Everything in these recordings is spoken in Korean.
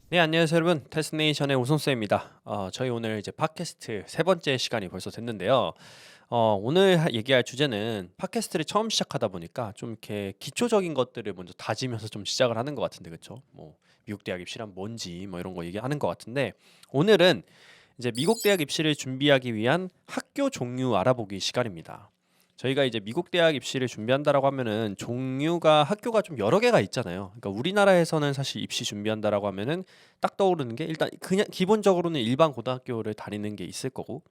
네, 안녕하세요, 여러분. 테스네이션의 오선쌤입니다. 저희 오늘 이제 팟캐스트 세 번째 시간이 벌써 됐는데요. 오늘 얘기할 주제는 팟캐스트를 처음 시작하다 보니까 좀 이렇게 기초적인 것들을 먼저 다지면서 좀 시작을 하는 것 같은데, 그렇죠? 뭐 미국 대학 입시란 뭔지 뭐 이런 거 얘기하는 것 같은데, 오늘은 이제 미국 대학 입시를 준비하기 위한 학교 종류 알아보기 시간입니다. 저희가 이제 미국 대학 입시를 준비한다라고 하면은 종류가 학교가 좀 여러 개가 있잖아요. 그러니까 우리나라에서는 사실 입시 준비한다라고 하면은 딱 떠오르는 게 일단 그냥 기본적으로는 일반 고등학교를 다니는 게 있을 거고,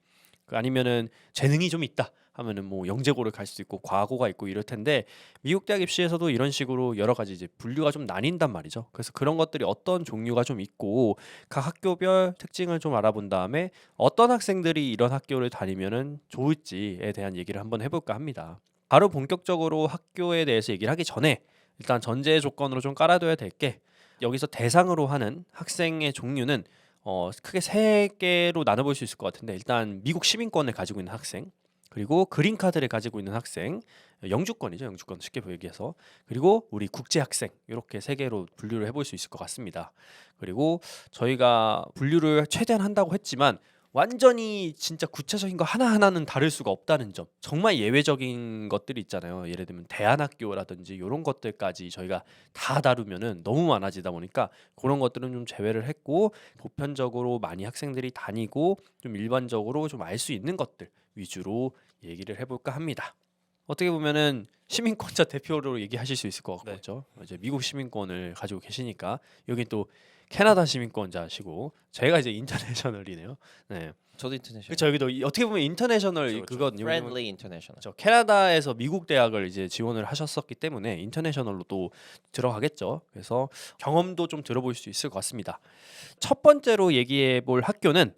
아니면은 재능이 좀 있다 하면은 뭐 영재고를 갈 수 있고 과고가 있고 이럴 텐데, 미국 대학 입시에서도 이런 식으로 여러 가지 이제 분류가 좀 나뉜단 말이죠. 그래서 그런 것들이 어떤 종류가 좀 있고 각 학교별 특징을 좀 알아본 다음에 어떤 학생들이 이런 학교를 다니면은 좋을지에 대한 얘기를 한번 해볼까 합니다. 바로 본격적으로 학교에 대해서 얘기를 하기 전에 일단 전제 조건으로 좀 깔아둬야 될 게, 여기서 대상으로 하는 학생의 종류는 크게 세 개로 나눠볼 수 있을 것 같은데, 일단 미국 시민권을 가지고 있는 학생, 그리고 그린 카드를 가지고 있는 학생, 영주권이죠, 영주권 쉽게 얘기해서, 그리고 우리 국제 학생, 이렇게 세 개로 분류를 해볼 수 있을 것 같습니다. 그리고 저희가 분류를 최대한 한다고 했지만 완전히 진짜 구체적인 거 하나하나는 다를 수가 없다는 점, 정말 예외적인 것들이 있잖아요. 예를 들면 대안학교라든지 이런 것들까지 저희가 다 다루면은 너무 많아지다 보니까 그런 것들은 좀 제외를 했고, 보편적으로 많이 학생들이 다니고 좀 일반적으로 좀 알 수 있는 것들 위주로 얘기를 해볼까 합니다. 어떻게 보면은 시민권자 대표로 얘기하실 수 있을 것 같고, 네. 그렇죠? 이제 미국 시민권을 가지고 계시니까, 여기 또 캐나다 시민권자시고, 제가 이제 인터내셔널이네요. 네, 저도 인터내셔널. 그렇죠. 여기도 어떻게 보면 인터내셔널 그쵸. 그거든요. 왜냐면 Friendly international. 저 캐나다에서 미국 대학을 이제 지원을 하셨었기 때문에 인터내셔널로 또 들어가겠죠. 그래서 경험도 좀 들어볼 수 있을 것 같습니다. 첫 번째로 얘기해 볼 학교는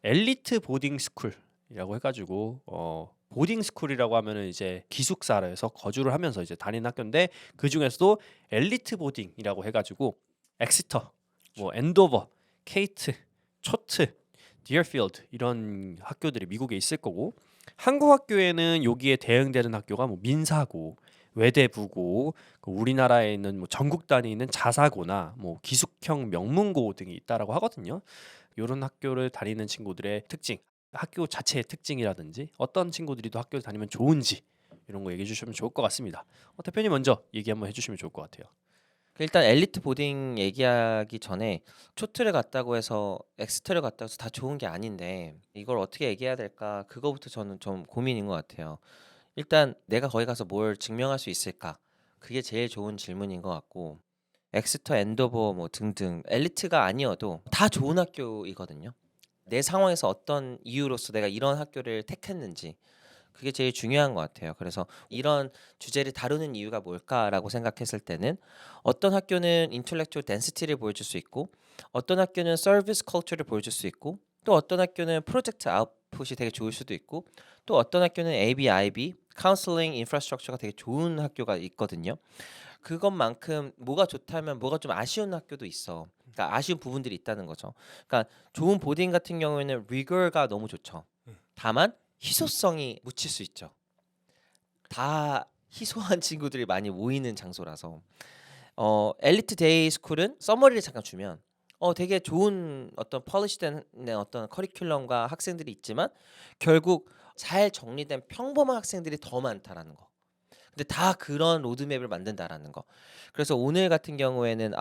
엘리트 보딩 스쿨이라고 해가지고, 보딩 스쿨이라고 하면은 이제 기숙사에서 거주를 하면서 이제 다니는 학교인데, 그 중에서도 엘리트 보딩이라고 해가지고 엑시터, 뭐 엔도버, 케이트, 초트, 디어필드 이런 학교들이 미국에 있을 거고, 한국 학교에는 여기에 대응되는 학교가 뭐 민사고, 외대부고, 그 우리나라에 있는 뭐 전국 단위 있는 자사고나 뭐 기숙형 명문고 등이 있다라고 하거든요. 이런 학교를 다니는 친구들의 특징, 학교 자체의 특징이라든지 어떤 친구들이 또 학교를 다니면 좋은지 이런 거 얘기해 주시면 좋을 것 같습니다. 대표님 먼저 얘기 한번 해주시면 좋을 것 같아요. 일단 엘리트 보딩 얘기하기 전에 초트를 갔다고 해서 엑스터를 갔다고 해서 다 좋은 게 아닌데 이걸 어떻게 얘기해야 될까 그거부터 저는 좀 고민인 것 같아요. 일단 내가 거기 가서 뭘 증명할 수 있을까? 그게 제일 좋은 질문인 것 같고 엑스터, 엔도버 뭐 등등 엘리트가 아니어도 다 좋은 학교이거든요. 내 상황에서 어떤 이유로서 내가 이런 학교를 택했는지 그게 제일 중요한 것 같아요. 그래서 이런 주제를 다루는 이유가 뭘까라고 생각했을 때는 어떤 학교는 인텔렉추얼 덴시티를 보여줄 수 있고 어떤 학교는 서비스 컬처를 보여줄 수 있고 또 어떤 학교는 프로젝트 아웃풋이 되게 좋을 수도 있고 또 어떤 학교는 AB, IB, 카운슬링 인프라스트럭처가 되게 좋은 학교가 있거든요. 그것만큼 뭐가 좋다면 뭐가 좀 아쉬운 학교도 있어. 그러니까 아쉬운 부분들이 있다는 거죠. 그러니까 좋은 보딩 같은 경우에는 리거가 너무 좋죠. 다만 희소성이 묻힐 수 있죠. 다 희소한 친구들이 많이 모이는 장소라서 엘리트 데이 스쿨은 서머리를 잠깐 주면 되게 좋은 어떤 폴리시된 어떤 커리큘럼과 학생들이 있지만 결국 잘 정리된 평범한 학생들이 더 많다라는 거. 근데 다 그런 로드맵을 만든다라는 거. 그래서 오늘 같은 경우에는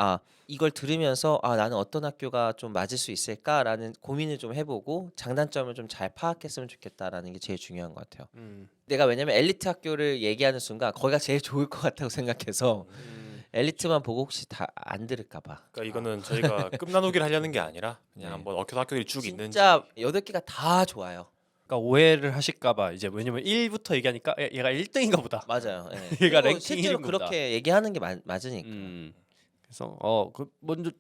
이걸 들으면서 나는 어떤 학교가 좀 맞을 수 있을까라는 고민을 좀 해보고 장단점을 좀 잘 파악했으면 좋겠다라는 게 제일 중요한 것 같아요. 음, 내가 왜냐면 엘리트 학교를 얘기하는 순간 거기가 제일 좋을 것 같다고 생각해서 그렇죠. 엘리트만 보고 혹시 다 안 들을까 봐. 아, 그러니까 이거는 저희가 끝나누기를 하려는 게 아니라 그냥 네. 한번 어떤 학교들이 쭉 있는지. 진짜 8개가 다 좋아요. 그러니까 오해를 하실까봐, 이제 왜냐면 1부터 얘기하니까 얘가 1등인가 보다. 맞아요. 예. 얘가 그리고 랭킹 실제로 1인가 보다. 그렇게 얘기하는 게 맞으니까. 그래서 그 먼저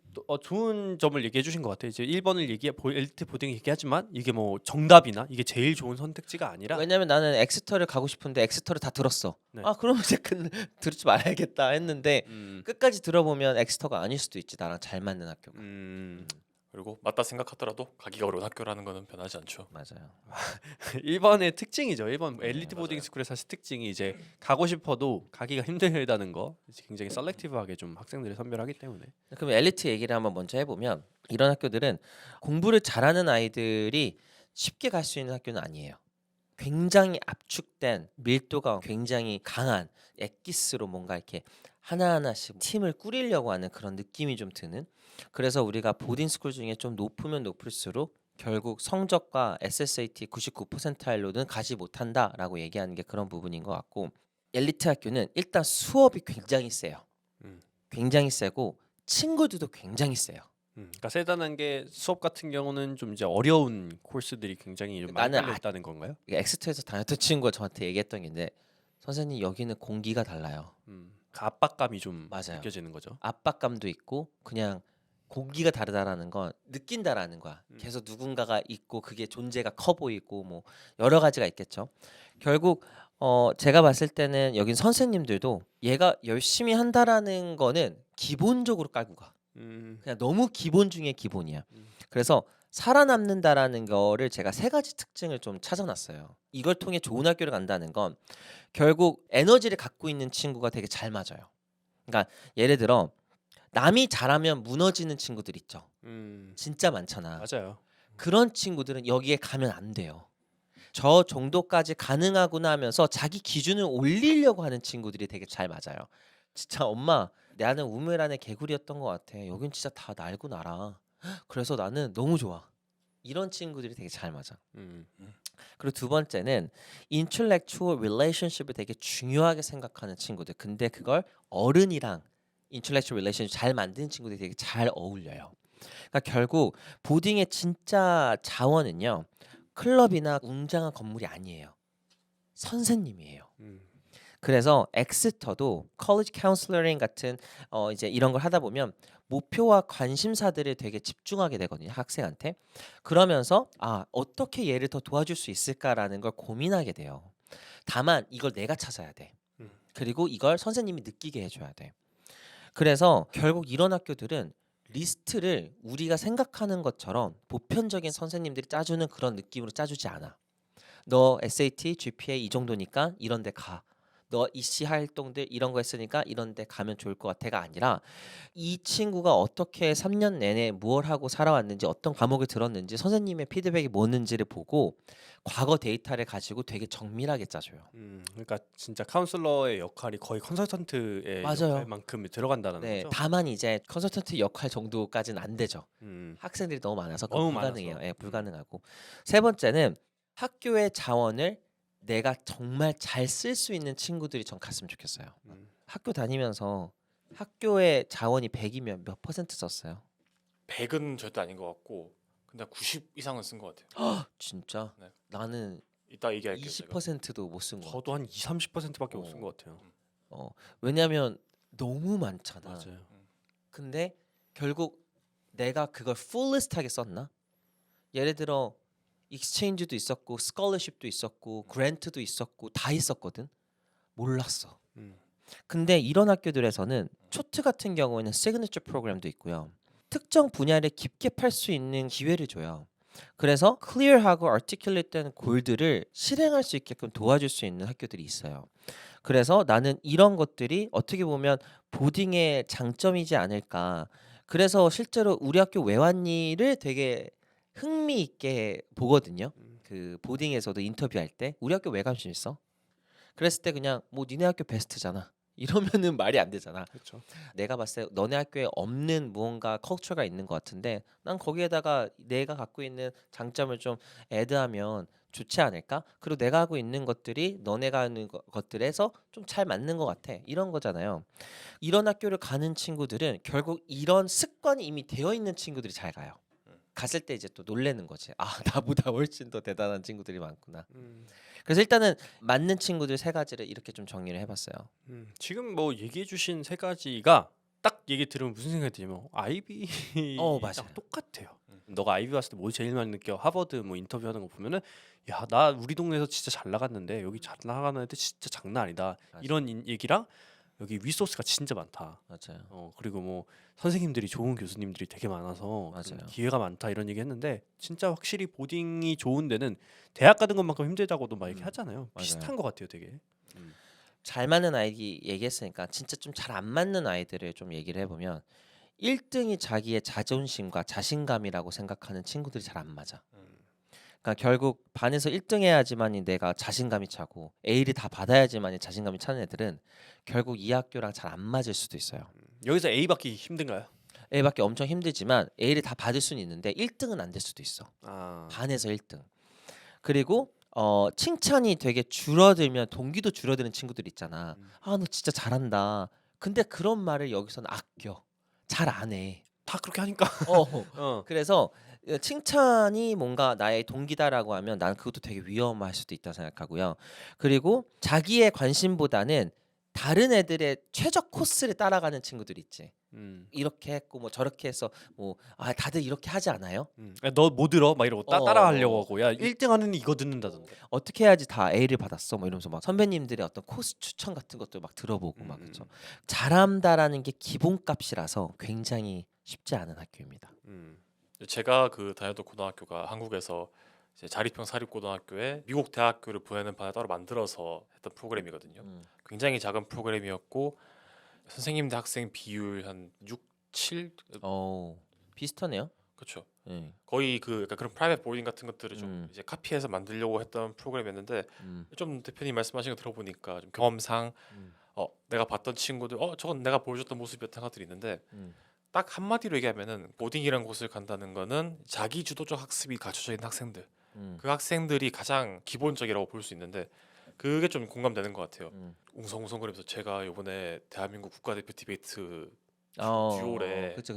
좋은 점을 얘기해 주신 것 같아요. 이제 1번을 엘리트 보딩 얘기하지만 이게 뭐 정답이나 이게 제일 좋은 선택지가 아니라. 왜냐면 나는 엑스터를 가고 싶은데 엑스터를 다 들었어. 네. 그러면 이제 들지 말아야겠다 했는데 음, 끝까지 들어보면 엑스터가 아닐 수도 있지. 나랑 잘 맞는 학교가. 음, 그리고 맞다 생각하더라도 가기가 어려운 학교라는 거는 변하지 않죠. 맞아요. 일본의 특징이죠. 일본 네, 엘리트 보딩 맞아요. 스쿨의 사실 특징이 이제 가고 싶어도 가기가 힘들다는 거. 이제 굉장히 셀렉티브하게 좀 학생들을 선별하기 때문에. 그럼 엘리트 얘기를 한번 먼저 해보면 이런 학교들은 공부를 잘하는 아이들이 쉽게 갈 수 있는 학교는 아니에요. 굉장히 압축된 밀도가 굉장히 강한 엑기스로 뭔가 이렇게 하나하나씩 팀을 꾸리려고 하는 그런 느낌이 좀 드는 그래서 우리가 보딩 스쿨 중에 좀 높으면 높을수록 결국 성적과 SSAT 99%알로는 가지 못한다라고 얘기하는 게 그런 부분인 것 같고 엘리트 학교는 일단 수업이 굉장히 세요. 음. 굉장히 세고 친구들도 굉장히 세요. 그러니까 세다는 게 수업 같은 경우는 좀 이제 어려운 코र्스들이 굉장히 좀 많이 나는 깔려 있다는 건가요? 엑스터에서 다녔던 친구가 저한테 얘기했던 게 있는데 선생님 여기는 공기가 달라요. 그 압박감이 좀 맞아요. 느껴지는 거죠. 압박감도 있고 그냥 공기가 다르다라는 건 느낀다라는 거야. 계속 누군가가 있고 그게 존재가 커 보이고 뭐 여러 가지가 있겠죠. 결국 제가 봤을 때는 여긴 선생님들도 얘가 열심히 한다라는 거는 기본적으로 깔고 가. 그냥 너무 기본 중에 기본이야. 그래서 살아남는다라는 거를 제가 세 가지 특징을 좀 찾아놨어요. 이걸 통해 좋은 학교를 간다는 건 결국 에너지를 갖고 있는 친구가 되게 잘 맞아요. 그러니까 예를 들어 남이 잘하면 무너지는 친구들 있죠. 진짜 많잖아. 맞아요. 그런 친구들은 여기에 가면 안 돼요. 저 정도까지 가능하구나 하면서 자기 기준을 올리려고 하는 친구들이 되게 잘 맞아요. 진짜 엄마 나는 우메란의 개구리였던 것 같아. 여긴 진짜 다 날고 날아. 그래서 나는 너무 좋아. 이런 친구들이 되게 잘 맞아. 그리고 두 번째는 intellectual relationship을 되게 중요하게 생각하는 친구들. 근데 그걸 어른이랑 intellectual relationship 잘 만드는 친구들이 되게 잘 어울려요. 그러니까 결국 보딩의 진짜 자원은요. 클럽이나 웅장한 건물이 아니에요. 선생님이에요. 그래서 엑스터도 college counseling 같은 이제 이런 걸 하다 보면 목표와 관심사들을 되게 집중하게 되거든요. 학생한테. 그러면서 어떻게 얘를 더 도와줄 수 있을까라는 걸 고민하게 돼요. 다만 이걸 내가 찾아야 돼. 그리고 이걸 선생님이 느끼게 해줘야 돼. 그래서 결국 이런 학교들은 리스트를 우리가 생각하는 것처럼 보편적인 선생님들이 짜주는 그런 느낌으로 짜주지 않아. 너 SAT, GPA 이 정도니까 이런 데 가. 너 EC 활동들 이런 거 했으니까 이런 데 가면 좋을 것 같아가 아니라 이 친구가 어떻게 3년 내내 무엇 하고 살아왔는지 어떤 과목을 들었는지 선생님의 피드백이 뭐는지를 보고 과거 데이터를 가지고 되게 정밀하게 짜줘요. 그러니까 진짜 카운슬러의 역할이 거의 컨설턴트의 맞아요. 역할만큼 들어간다는 네, 거죠. 다만 이제 컨설턴트 역할 정도까지는 안 되죠. 음, 학생들이 너무 많아서 너무 그건 불가능해요. 많아서. 예, 불가능하고. 세 번째는 학교의 자원을 내가 정말 잘 쓸 수 있는 친구들이 전 갔으면 좋겠어요. 학교 다니면서 학교의 자원이 100이면 몇 퍼센트 썼어요? 100은 절대 아닌 것 같고 근데 90 이상은 쓴 것 같아요. 진짜? 네. 나는 이따 얘기할게요. 제가. 20%도 못 쓴 거. 저도 한 20-30%밖에 못 쓴 어. 것 같아요. 왜냐면 너무 많잖아. 맞아요. 근데 결국 내가 그걸 풀리스트하게 썼나? 예를 들어 익스체인지도 있었고 스컬러십도 있었고 그랜트도 있었고 다 있었거든. 몰랐어. 근데 이런 학교들에서는 초트 같은 경우에는 시그니처 프로그램도 있고요. 특정 분야를 깊게 팔 수 있는 기회를 줘요. 그래서 클리어하고 아티큘레이트한 골들을 실행할 수 있게끔 도와줄 수 있는 학교들이 있어요. 그래서 나는 이런 것들이 어떻게 보면 보딩의 장점이지 않을까. 그래서 실제로 우리 학교 왜 왔니를 되게 흥미있게 보거든요. 그 보딩에서도 인터뷰할 때 우리 학교 왜 관심 있어? 그랬을 때 그냥 뭐 니네 학교 베스트잖아. 이러면은 말이 안 되잖아. 그렇죠. 내가 봤을 때 너네 학교에 없는 무언가 컬처가 있는 것 같은데 난 거기에다가 내가 갖고 있는 장점을 좀 애드하면 좋지 않을까? 그리고 내가 하고 있는 것들이 너네가 하는 것들에서 좀 잘 맞는 것 같아. 이런 거잖아요. 이런 학교를 가는 친구들은 결국 이런 습관이 이미 되어 있는 친구들이 잘 가요. 갔을 때 이제 또 놀래는 거지. 나보다 훨씬 더 대단한 친구들이 많구나. 그래서 일단은 맞는 친구들 세 가지를 이렇게 좀 정리를 해봤어요. 지금 뭐 얘기해주신 세 가지가 딱 얘기 들으면 무슨 생각이 드냐면 아이비랑 맞아요. 똑같아요. 너가 아이비 왔을 때 뭐 제일 많이 느껴? 하버드 뭐 인터뷰하는 거 보면은 야, 나 우리 동네에서 진짜 잘 나갔는데 여기 잘 나가는 애들 진짜 장난 아니다. 맞아. 이런 얘기랑 여기 리소스가 진짜 많다. 맞아요. 그리고 뭐 선생님들이 좋은 교수님들이 되게 많아서 좀 맞아요. 기회가 많다 이런 얘기 했는데 진짜 확실히 보딩이 좋은 데는 대학 가는 것만큼 힘들다고도 막 이렇게 하잖아요. 비슷한 것 같아요, 되게. 잘 맞는 아이 얘기했으니까 진짜 좀 잘 안 맞는 아이들을 좀 얘기를 해보면 1등이 자기의 자존심과 자신감이라고 생각하는 친구들이 잘 안 맞아. 그러니까 결국 반에서 1등 해야지만이 내가 자신감이 차고 A를 다 받아야지만이 자신감이 차는 애들은 결국 이 학교랑 잘 안 맞을 수도 있어요. 여기서 A 받기 힘든가요? A 받기 엄청 힘들지만 A를 다 받을 수는 있는데 1등은 안 될 수도 있어. 아, 반에서 1등. 그리고 칭찬이 되게 줄어들면 동기도 줄어드는 친구들 있잖아. 아, 너 진짜 잘한다. 근데 그런 말을 여기서는 아껴. 잘 안 해. 다 그렇게 하니까. 어. 그래서 칭찬이 뭔가 나의 동기다라고 하면 난 그것도 되게 위험할 수도 있다 생각하고요. 그리고 자기의 관심보다는 다른 애들의 최적 코스를 따라가는 친구들 있지. 이렇게 했고 뭐 저렇게 해서 뭐 다들 이렇게 하지 않아요? 너 뭐 들어? 막 이러고 어. 따라하려고 하고 야 1등 하는 이거 듣는다던데. 어떻게 해야지 다 A를 받았어? 뭐 이러면서 막 선배님들의 어떤 코스 추천 같은 것도 막 들어보고 막 그렇죠. 잘한다라는 게 기본값이라서 굉장히 쉽지 않은 학교입니다. 제가 그 다녔던 고등학교가 한국에서 이제 자립형 사립고등학교에 미국 대학교를 보내는 반을 따로 만들어서 했던 프로그램이거든요. 굉장히 작은 프로그램이었고 선생님 대 학생 비율 한 6, 7? 비슷하네요. 그렇죠. 네. 거의 그 약간 그런 프라이빗 보딩 같은 것들을 좀 음. 이제 카피해서 만들려고 했던 프로그램이었는데 음. 좀 대표님 말씀하신 거 들어보니까 좀 경험상 내가 봤던 친구들 저건 내가 보여줬던 모습이었던 것들이 있는데 딱 한마디로 얘기하면은 보딩이라는 곳을 간다는 거는 자기 주도적 학습이 갖춰져 있는 학생들 그 학생들이 가장 기본적이라고 볼 수 있는데 그게 좀 공감되는 것 같아요. 웅성웅성거리면서 제가 이번에 대한민국 국가대표 디베이트 듀오래 그치.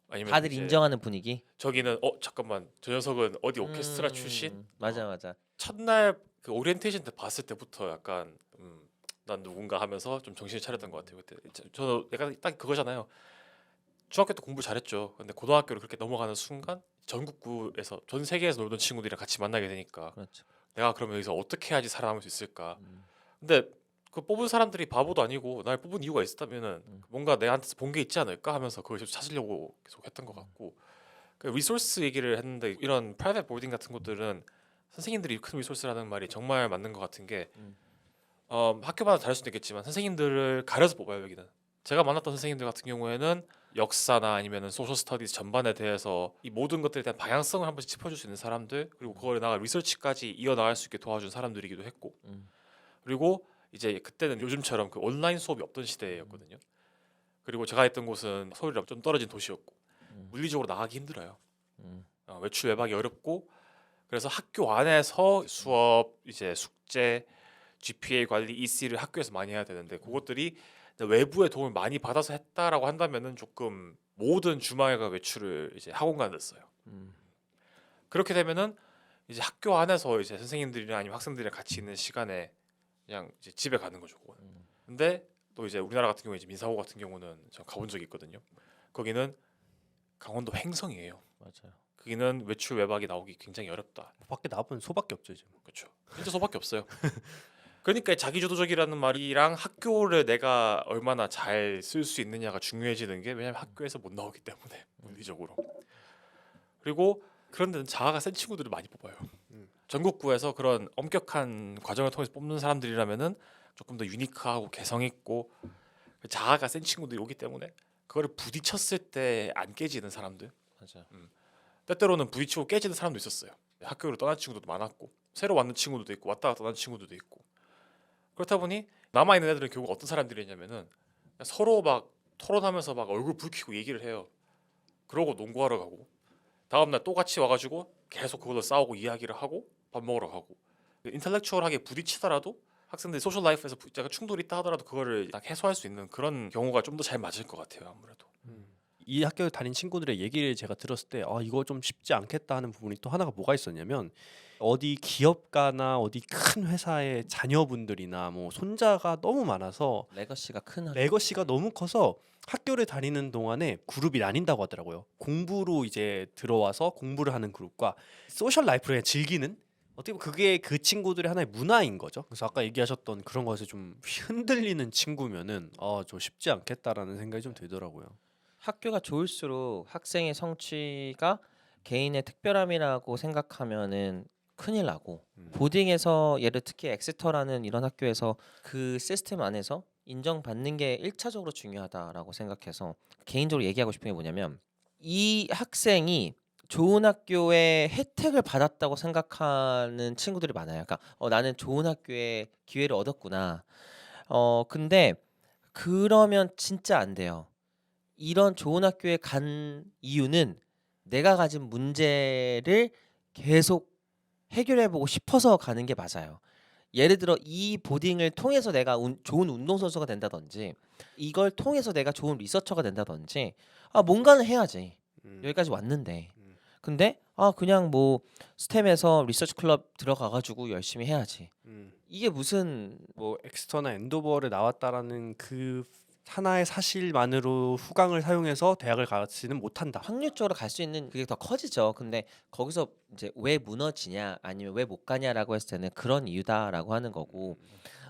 아니면 다들 이제 인정하는 분위기. 저기는 잠깐만 저 녀석은 어디 오케스트라 출신 맞아. 첫날 그 오리엔테이션 때 봤을 때부터 약간 난 누군가 하면서 좀 정신을 차렸던 것 같아요. 그때 저는 약간 딱 그거잖아요. 중학교 때 공부 잘했죠. 근데 고등학교를 그렇게 넘어가는 순간 전국구에서 전 세계에서 놀던 친구들이랑 같이 만나게 되니까 그렇죠. 내가 그러면 여기서 어떻게 해야지 살아남을 수 있을까? 근데 그 뽑은 사람들이 바보도 아니고 날 뽑은 이유가 있었다면은 뭔가 내한테서 본 게 있지 않을까 하면서 그걸 계속 찾으려고 계속 했던 것 같고 그 리소스 얘기를 했는데 이런 프라이빗 보딩 같은 것들은 선생님들이 큰 리소스라는 말이 정말 맞는 것 같은 게 학교마다 다를 수도 있겠지만 선생님들을 가려서 뽑아요. 여기는 제가 만났던 선생님들 같은 경우에는 역사나 아니면은 소셜 스터디스 전반에 대해서 이 모든 것들에 대한 방향성을 한 번씩 짚어줄 수 있는 사람들 그리고 그걸 나가 리서치까지 이어나갈 수 있게 도와준 사람들이기도 했고 그리고 이제 그때는 요즘처럼 그 온라인 수업이 없던 시대였거든요. 그리고 제가 했던 곳은 서울이랑 좀 떨어진 도시였고 물리적으로 나가기 힘들어요. 외출 외박이 어렵고 그래서 학교 안에서 수업 이제 숙제 GPA 관리 EC를 학교에서 많이 해야 되는데 그것들이 외부의 도움을 많이 받아서 했다라고 한다면은 조금 모든 주말과 외출을 이제 학원 가냈어요. 그렇게 되면은 이제 학교 안에서 이제 선생님들이나 아니면 학생들이랑 같이 있는 시간에 그냥 이제 집에 가는 거죠. 그거는. 근데 또 이제 우리나라 같은 경우에 이제 민사고 같은 경우는 저 가본 적이 있거든요. 거기는 강원도 횡성이에요. 맞아요. 거기는 외출 외박이 나오기 굉장히 어렵다. 밖에 나가면 소밖에 없죠 지금. 그렇죠. 진짜 소밖에 없어요. 그러니까 자기주도적이라는 말이랑 학교를 내가 얼마나 잘 쓸 수 있느냐가 중요해지는 게 왜냐면 학교에서 못 나오기 때문에 물리적으로. 그리고 그런 데는 자아가 센 친구들을 많이 뽑아요. 전국구에서 그런 엄격한 과정을 통해서 뽑는 사람들이라면은 조금 더 유니크하고 개성 있고 자아가 센 친구들이 오기 때문에 그거를 부딪혔을 때 안 깨지는 사람들. 맞아. 때때로는 부딪히고 깨지는 사람도 있었어요. 학교를 떠난 친구들도 많았고 새로 왔는 친구들도 있고 왔다 갔다 떠난 친구들도 있고 그렇다 보니 남아 있는 애들은 결국 어떤 사람들이냐면은 서로 막 토론하면서 막 얼굴 붉히고 얘기를 해요. 그러고 농구하러 가고 다음 날 또 같이 와가지고 계속 그걸로 싸우고 이야기를 하고 밥 먹으러 가고 인텔렉추얼하게 부딪히더라도 학생들이 소셜 라이프에서 약간 충돌이 있다 하더라도 그거를 딱 해소할 수 있는 그런 경우가 좀 더 잘 맞을 것 같아요. 아무래도. 이 학교 다닌 친구들의 얘기를 제가 들었을 때 이거 좀 쉽지 않겠다 하는 부분이 또 하나가 뭐가 있었냐면 어디 기업가나 어디 큰 회사의 자녀분들이나 뭐 손자가 너무 많아서 레거시가 큰 레거시가 너무 커서 학교를 다니는 동안에 그룹이 나뉜다고 하더라고요. 공부로 이제 들어와서 공부를 하는 그룹과 소셜 라이프를 그냥 즐기는 어떻게 보면 그게 그 친구들의 하나의 문화인 거죠. 그래서 아까 얘기하셨던 그런 것에 좀 흔들리는 친구면은 좀 쉽지 않겠다라는 생각이 좀 들더라고요. 학교가 좋을수록 학생의 성취가 개인의 특별함이라고 생각하면은 큰일 나고 보딩에서 예를 특히 엑스터라는 이런 학교에서 그 시스템 안에서 인정받는 게 1차적으로 중요하다라고 생각해서 개인적으로 얘기하고 싶은 게 뭐냐면 이 학생이 좋은 학교에 혜택을 받았다고 생각하는 친구들이 많아요. 그러니까 나는 좋은 학교에 기회를 얻었구나. 근데 그러면 진짜 안 돼요. 이런 좋은 학교에 간 이유는 내가 가진 문제를 계속 해결해보고 싶어서 가는 게 맞아요. 예를 들어 이 보딩을 통해서 내가 좋은 운동선수가 된다든지 이걸 통해서 내가 좋은 리서처가 된다든지 뭔가는 해야지. 음, 여기까지 왔는데 음, 근데 그냥 뭐 스템에서 리서치 클럽 들어가가지고 열심히 해야지. 음. 이게 무슨 뭐 엑스터나 엔도버를 나왔다라는 그 하나의 사실만으로 후강을 사용해서 대학을 가지는 못한다. 확률적으로 갈 수 있는 그게 더 커지죠. 근데 거기서 이제 왜 무너지냐 아니면 왜 못 가냐라고 했을 때는 그런 이유다라고 하는 거고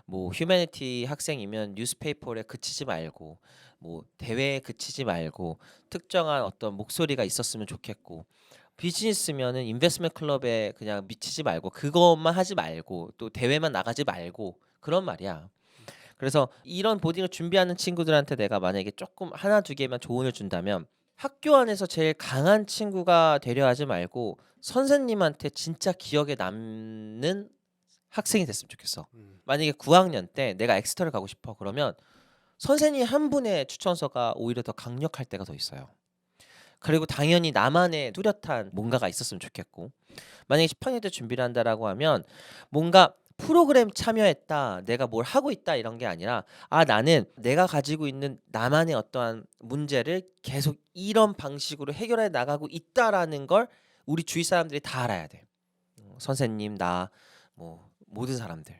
뭐 휴머니티 학생이면 뉴스페이퍼에 그치지 말고 뭐 대회에 그치지 말고 특정한 어떤 목소리가 있었으면 좋겠고 비즈니스면은 인베스트먼트 클럽에 그냥 미치지 말고 그것만 하지 말고 또 대회만 나가지 말고 그런 말이야. 그래서 이런 보딩을 준비하는 친구들한테 내가 만약에 조금 하나 두 개만 조언을 준다면 학교 안에서 제일 강한 친구가 되려 하지 말고 선생님한테 진짜 기억에 남는 학생이 됐으면 좋겠어. 음, 만약에 9학년 때 내가 엑스터를 가고 싶어 그러면 선생님 한 분의 추천서가 오히려 더 강력할 때가 더 있어요. 그리고 당연히 나만의 뚜렷한 뭔가가 있었으면 좋겠고 만약에 10학년 때 준비를 한다라고 하면 뭔가 프로그램 참여했다 내가 뭘 하고 있다 이런 게 아니라 나는 내가 가지고 있는 나만의 어떠한 문제를 계속 이런 방식으로 해결해 나가고 있다라는 걸 우리 주위 사람들이 다 알아야 돼. 선생님 나 뭐 모든 사람들.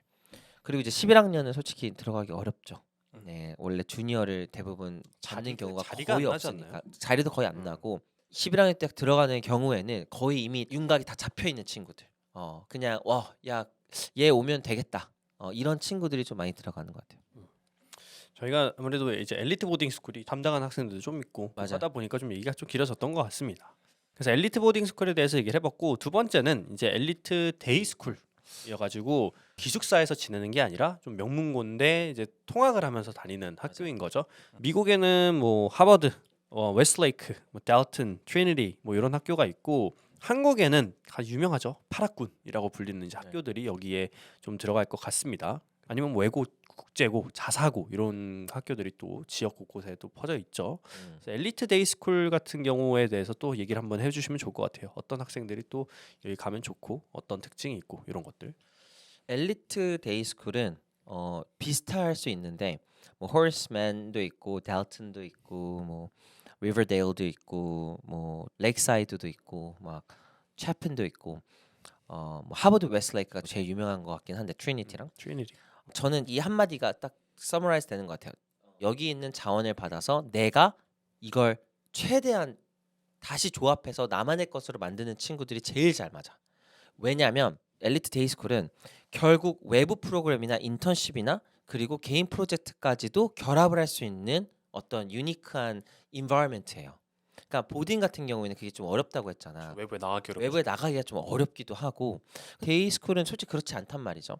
그리고 이제 11학년은 솔직히 들어가기 어렵죠. 네, 원래 주니어를 대부분 잡는 경우가 자리가 거의 안 나지 없으니까 않나요? 자리도 거의 안 나고 11학년 때 들어가는 경우에는 거의 이미 윤곽이 다 잡혀 있는 친구들. 그냥 야, 얘 오면 되겠다. 이런 친구들이 좀 많이 들어가는 것 같아요. 저희가 아무래도 이제 엘리트 보딩 스쿨이 담당한 학생들도 좀 있고 맞아. 하다 보니까 좀 얘기가 좀 길어졌던 것 같습니다. 그래서 엘리트 보딩 스쿨에 대해서 얘기를 해봤고 두 번째는 이제 엘리트 데이 스쿨이어가지고 기숙사에서 지내는 게 아니라 좀 명문고인데 이제 통학을 하면서 다니는 학교인 거죠. 미국에는 뭐 하버드, 웨스트레이크, 뭐 델튼, 트리니티 뭐 이런 학교가 있고 한국에는 아주 유명하죠. 파라군이라고 불리는 이제 학교들이 여기에 좀 들어갈 것 같습니다. 아니면 뭐 외고, 국제고, 자사고 이런 학교들이 또 지역 곳곳에 또 퍼져 있죠. 그래서 엘리트 데이 스쿨 같은 경우에 대해서 또 얘기를 한번 해주시면 좋을 것 같아요. 어떤 학생들이 또 여기 가면 좋고 어떤 특징이 있고 이런 것들. 엘리트 데이 스쿨은 비슷할 수 있는데 뭐 호리스맨도 있고 델튼도 있고 뭐 리버데일도 있고 뭐 레이크사이드도 있고 막 채핀도 있고 뭐 하버드 웨스트레이크가 제일 유명한 것 같긴 한데 트리니티랑 트리니티. 저는 이 한마디가 딱 서머라이즈 되는 것 같아요. 여기 있는 자원을 받아서 내가 이걸 최대한 다시 조합해서 나만의 것으로 만드는 친구들이 제일 잘 맞아. 왜냐하면 엘리트 데이스쿨은 결국 외부 프로그램이나 인턴십이나 그리고 개인 프로젝트까지도 결합을 할 수 있는 어떤 유니크한 인바이러먼트예요. 그러니까 보딩 같은 경우에는 그게 좀 어렵다고 했잖아. 외부에 나가기 어렵죠. 외부에 나가기가 좀 어렵기도 하고 데이스쿨은 솔직히 그렇지 않단 말이죠.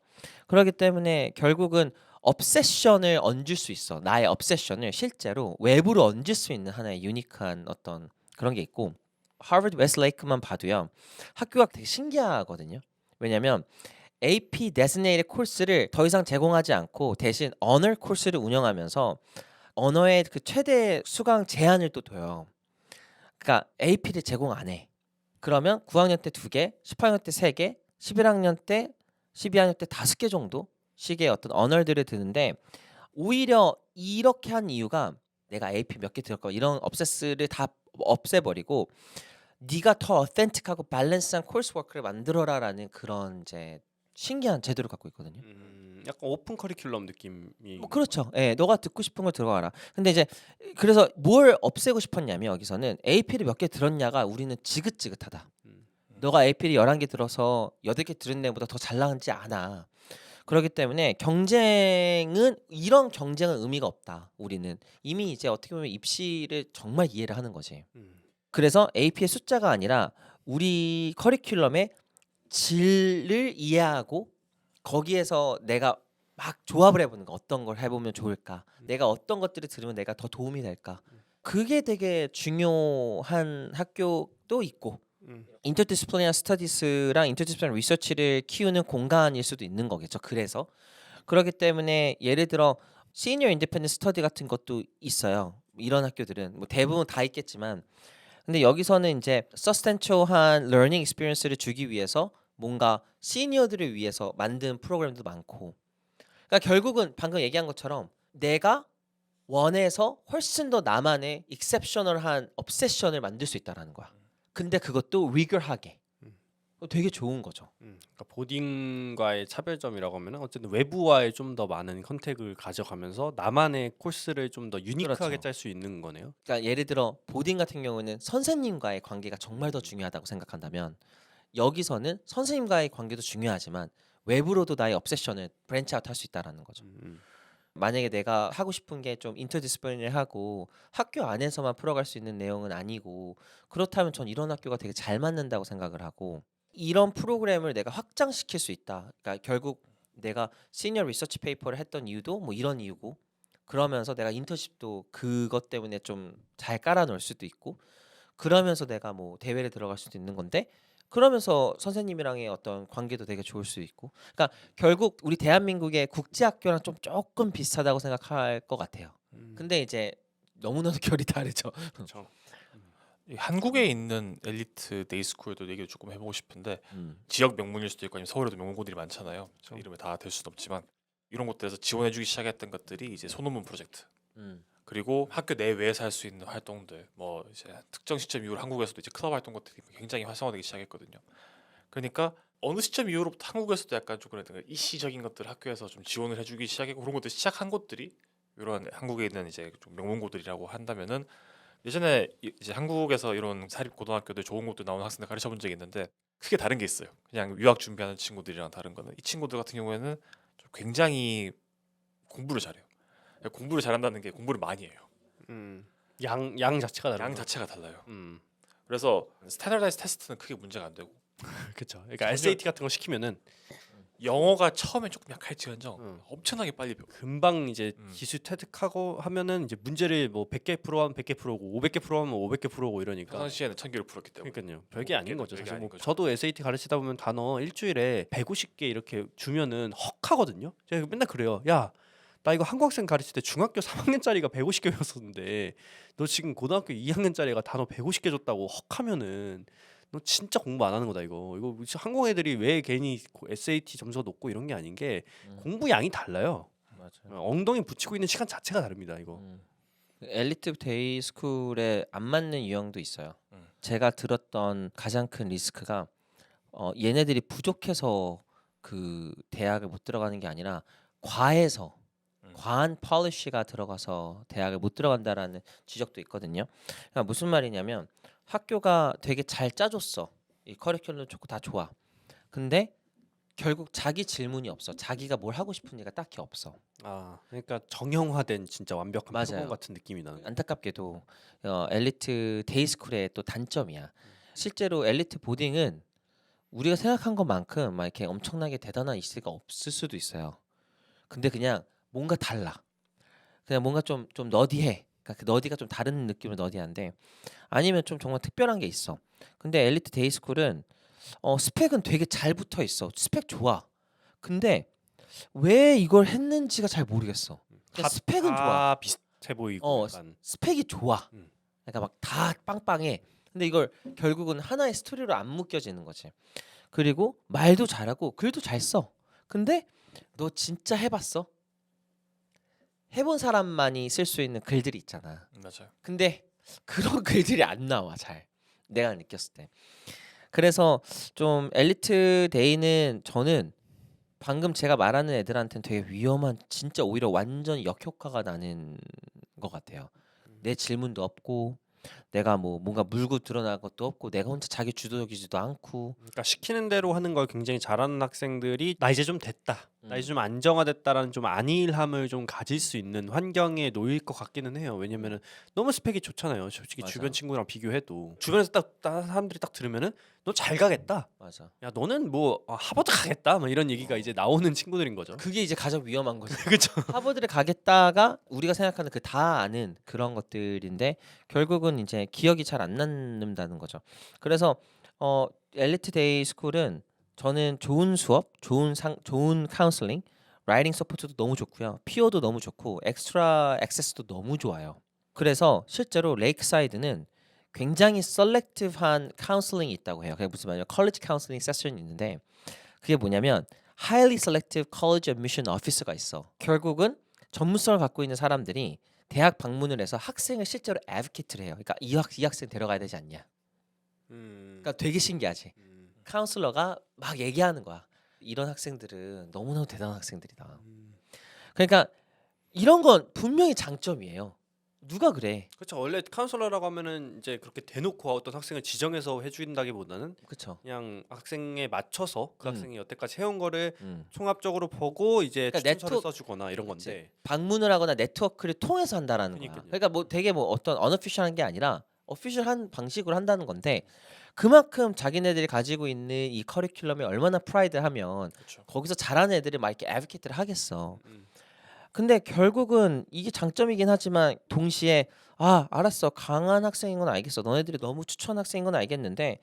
그렇기 때문에 결국은 obsession을 얹을 수 있어. 나의 obsession을 실제로 외부로 얹을 수 있는 하나의 유니크한 어떤 그런 게 있고 하버드 웨스트레이크만 봐도요. 학교가 되게 신기하거든요. 왜냐면 AP designated 코스를 더 이상 제공하지 않고 대신 언어 코스를 운영하면서 언어의 그 최대 수강 제한을 또 둬요. 그러니까 AP를 제공 안 해. 그러면 9학년 때 2개, 10학년 때 3개, 11학년 때, 12학년 때 5개 정도 식의 어떤 언어들을 드는데 오히려 이렇게 한 이유가 내가 AP 몇 개 들었고 이런 obsess를 다 없애버리고 네가 더 어센틱하고 밸런스한 코스워크를 만들어라라는 그런 이제 신기한 제도를 갖고 있거든요. 약간 오픈 커리큘럼 느낌이. 뭐 그렇죠. 예, 너가 듣고 싶은 걸 들어가라. 근데 이제 그래서 뭘 없애고 싶었냐면 여기서는 AP를 몇 개 들었냐가 우리는 지긋지긋하다. 너가 AP를 11개 들어서 8개 들은 애보다 더 잘 나가지 않아. 그렇기 때문에 경쟁은 이런 경쟁은 의미가 없다. 우리는 이미 이제 어떻게 보면 입시를 정말 이해를 하는 거지. 음. 그래서 AP의 숫자가 아니라 우리 커리큘럼의 질을 이해하고 거기에서 내가 막 조합을 해보는 거 어떤 걸 해보면 좋을까 내가 어떤 것들을 들으면 내가 더 도움이 될까 그게 되게 중요한 학교도 있고 음. 인터디스플리너리 스터디스랑 인터디스플리너리 리서치를 키우는 공간일 수도 있는 거겠죠. 그래서 그렇기 때문에 예를 들어 시니어 인디펜던트 스터디 같은 것도 있어요. 이런 학교들은 뭐 대부분 다 있겠지만 근데 여기서는 이제 서스텐처한 러닝 익스피리언스를 주기 위해서 뭔가 시니어들을 위해서 만든 프로그램도 많고 그러니까 결국은 방금 얘기한 것처럼 내가 원해서 훨씬 더 나만의 익셉셔널한 obsession을 만들 수 있다라는 거야. 근데 그것도 리그하게 되게 좋은 거죠. 그러니까 보딩과의 차별점이라고 하면은 어쨌든 외부와의 좀 더 많은 컨택을 가져가면서 나만의 코스를 좀 더 유니크하게 그렇죠. 짤 수 있는 거네요. 그러니까 예를 들어 보딩 같은 경우는 선생님과의 관계가 정말 더 중요하다고 생각한다면 여기서는 선생님과의 관계도 중요하지만 외부로도 나의 obsession을 브랜치 아웃 할 수 있다라는 거죠. 만약에 내가 하고 싶은 게 좀 인터디스플리너리하고 학교 안에서만 풀어갈 수 있는 내용은 아니고 그렇다면 전 이런 학교가 되게 잘 맞는다고 생각을 하고 이런 프로그램을 내가 확장시킬 수 있다. 그러니까 결국 내가 시니어 리서치 페이퍼를 했던 이유도 뭐 이런 이유고 그러면서 내가 인턴십도 그것 때문에 좀 잘 깔아놓을 수도 있고 그러면서 내가 뭐 대회를 들어갈 수도 있는 건데 그러면서 선생님이랑의 어떤 관계도 되게 좋을 수 있고 그러니까 결국 우리 대한민국의 국제학교랑 좀 조금 비슷하다고 생각할 것 같아요. 근데 이제 너무나도 결이 다르죠. 그렇죠. 이 한국에 있는 엘리트 데이스쿨도 얘기를 조금 해보고 싶은데 지역 명문일 수도 있고 아니면 서울에도 명문고들이 많잖아요. 이름을 다 댈 수는 없지만 이런 곳들에서 지원해주기 시작했던 것들이 이제 소논문 프로젝트 그리고 학교 내외에서 할 수 있는 활동들 뭐 이제 특정 시점 이후로 한국에서도 이제 클럽 활동 것들이 굉장히 활성화되기 시작했거든요. 그러니까 어느 시점 이후로부터 한국에서도 약간 조금 이시적인 것들 학교에서 좀 지원을 해주기 시작했고 그런 것들 시작한 곳들이 이런 한국에 있는 이제 좀 명문고들이라고 한다면은 예전에 이제 한국에서 이런 사립 고등학교들 좋은 곳들 나오는 학생들 가르쳐 본 적이 있는데 크게 다른 게 있어요. 그냥 유학 준비하는 친구들이랑 다른 거는 이 친구들 같은 경우에는 좀 굉장히 공부를 잘해요. 공부를 잘한다는 게 공부를 많이 해요. 양 자체가 다른 양 거. 자체가 달라요. 그래서 스탠다라이즈 테스트는 크게 문제가 안 되고 그렇죠. 그러니까 SAT 같은 거 시키면은 영어가 처음에 조금 약할지언정 엄청나게 빨리 배워. 금방 이제 기술 획득하고 하면은 이제 문제를 뭐 100개 풀어하면 100개 풀어오고 500개 풀어하면 500개 풀어오고 이러니까. 평상시에는 1000개를 풀었기 때문에. 그러니까요. 별게 아닌 거죠. 별게 사실 아닌 뭐 거죠. 저도 SAT 가르치다 보면 단어 일주일에 150개 이렇게 주면은 헉하거든요. 제가 맨날 그래요. 야, 나 이거 한국 학생 가르칠 때 중학교 3학년짜리가 150개 배웠었는데 너 지금 고등학교 2학년짜리가 단어 150개 줬다고 헉하면은 너 진짜 공부 안 하는 거다 이거. 이거 한국 애들이 왜 괜히 SAT 점수가 높고 이런 게 아닌 게 공부 양이 달라요. 맞아요. 엉덩이 붙이고 있는 시간 자체가 다릅니다 이거. 엘리트 데이스쿨에 안 맞는 유형도 있어요. 제가 들었던 가장 큰 리스크가 얘네들이 부족해서 그 대학을 못 들어가는 게 아니라 과해서 과한 폴리시가 들어가서 대학을 못 들어간다라는 지적도 있거든요. 그러니까 무슨 말이냐면 학교가 되게 잘 짜줬어. 이 커리큘럼 좋고 다 좋아. 근데 결국 자기 질문이 없어. 자기가 뭘 하고 싶은지가 딱히 없어. 아, 그러니까 정형화된 진짜 완벽한 맞아요. 프로그램 같은 느낌이 나는. 안타깝게도 엘리트 데이스쿨의 또 단점이야. 실제로 엘리트 보딩은 우리가 생각한 것만큼 막 이렇게 엄청나게 대단한 이슈가 없을 수도 있어요. 근데 그냥 뭔가 달라. 그냥 뭔가 좀 너디해. 그러니까 그 너디가 좀 다른 느낌의 너디한데 아니면 좀 정말 특별한 게 있어. 근데 엘리트 데이스쿨은 스펙은 되게 잘 붙어 있어. 스펙 좋아. 근데 왜 이걸 했는지가 잘 모르겠어. 그냥 스펙은 좋아. 다 비슷해 보이고 약간. 스펙이 좋아. 음. 그러니까 막 다 빵빵해. 근데 이걸 결국은 하나의 스토리로 안 묶여지는 거지. 그리고 말도 잘하고 글도 잘 써. 근데 너 진짜 해봤어? 해본 사람만이 쓸 수 있는 글들이 있잖아. 맞아요. 근데 그런 글들이 안 나와 잘. 내가 느꼈을 때. 그래서 좀 엘리트 데이는 저는 방금 제가 말하는 애들한테는 되게 위험한 진짜 오히려 완전 역효과가 나는 것 같아요. 내 질문도 없고 내가 뭐 뭔가 물고 드러날 것도 없고 내가 혼자 자기 주도적이지도 않고. 그러니까 시키는 대로 하는 걸 굉장히 잘하는 학생들이 나 이제 좀 됐다. 나 이제 좀 안정화됐다라는 좀 안일함을 좀 가질 수 있는 환경에 놓일 것 같기는 해요. 왜냐면은 너무 스펙이 좋잖아요. 솔직히 맞아. 주변 친구랑 비교해도 주변에서 딱 사람들이 딱 들으면은 너 잘 가겠다. 맞아. 야 너는 뭐 하버드 가겠다. 뭐 이런 얘기가 이제 나오는 친구들인 거죠. 그게 이제 가장 위험한 거지. 그렇죠. 하버드를 가겠다가 우리가 생각하는 그 다 아는 그런 것들인데 결국은 이제 기억이 잘 안 남는다는 거죠. 그래서 엘리트 데이 스쿨은 저는 좋은 수업, 좋은 카운슬링, 라이팅 서포트도 너무 좋고요. 피오도 너무 좋고 엑스트라 액세스도 너무 좋아요. 그래서 실제로 레이크사이드는 굉장히 셀렉티브한 카운슬링이 있다고 해요. 그게 무슨 말이냐면 컬리지 카운슬링 세션이 있는데 그게 뭐냐면 highly selective college admission officer가 있어. 결국은 전문성을 갖고 있는 사람들이 대학 방문을 해서 학생을 실제로 advocate를 해요. 그러니까 이 학생 데려가야 되지 않냐. 그러니까 되게 신기하지. 카운슬러가 막 얘기하는 거야. 이런 학생들은 너무너무 대단한 학생들이다. 그러니까 이런 건 분명히 장점이에요. 누가 그래? 그렇죠. 원래 카운슬러라고 하면은 이제 그렇게 대놓고 어떤 학생을 지정해서 해준다기보다는 그렇죠. 그냥 학생에 맞춰서 그 음. 학생이 여태까지 해온 거를 음. 총합적으로 보고 이제 그러니까 추천서를 네트워- 써주거나 이런 그치. 건데. 방문을 하거나 네트워크를 통해서 한다라는 거야. 그러니까요. 그러니까 뭐 되게 뭐 어떤 언어피셜한 게 아니라 어피셜한 방식으로 한다는 건데 그만큼 자기네들이 가지고 있는 이 커리큘럼에 얼마나 프라이드하면 그렇죠. 거기서 잘하는 애들이 막 이렇게 애드보케이트를 하겠어. 음. 근데 결국은 이게 장점이긴 하지만 동시에 알았어 강한 학생인 건 알겠어 너네들이 너무 추천 학생인 건 알겠는데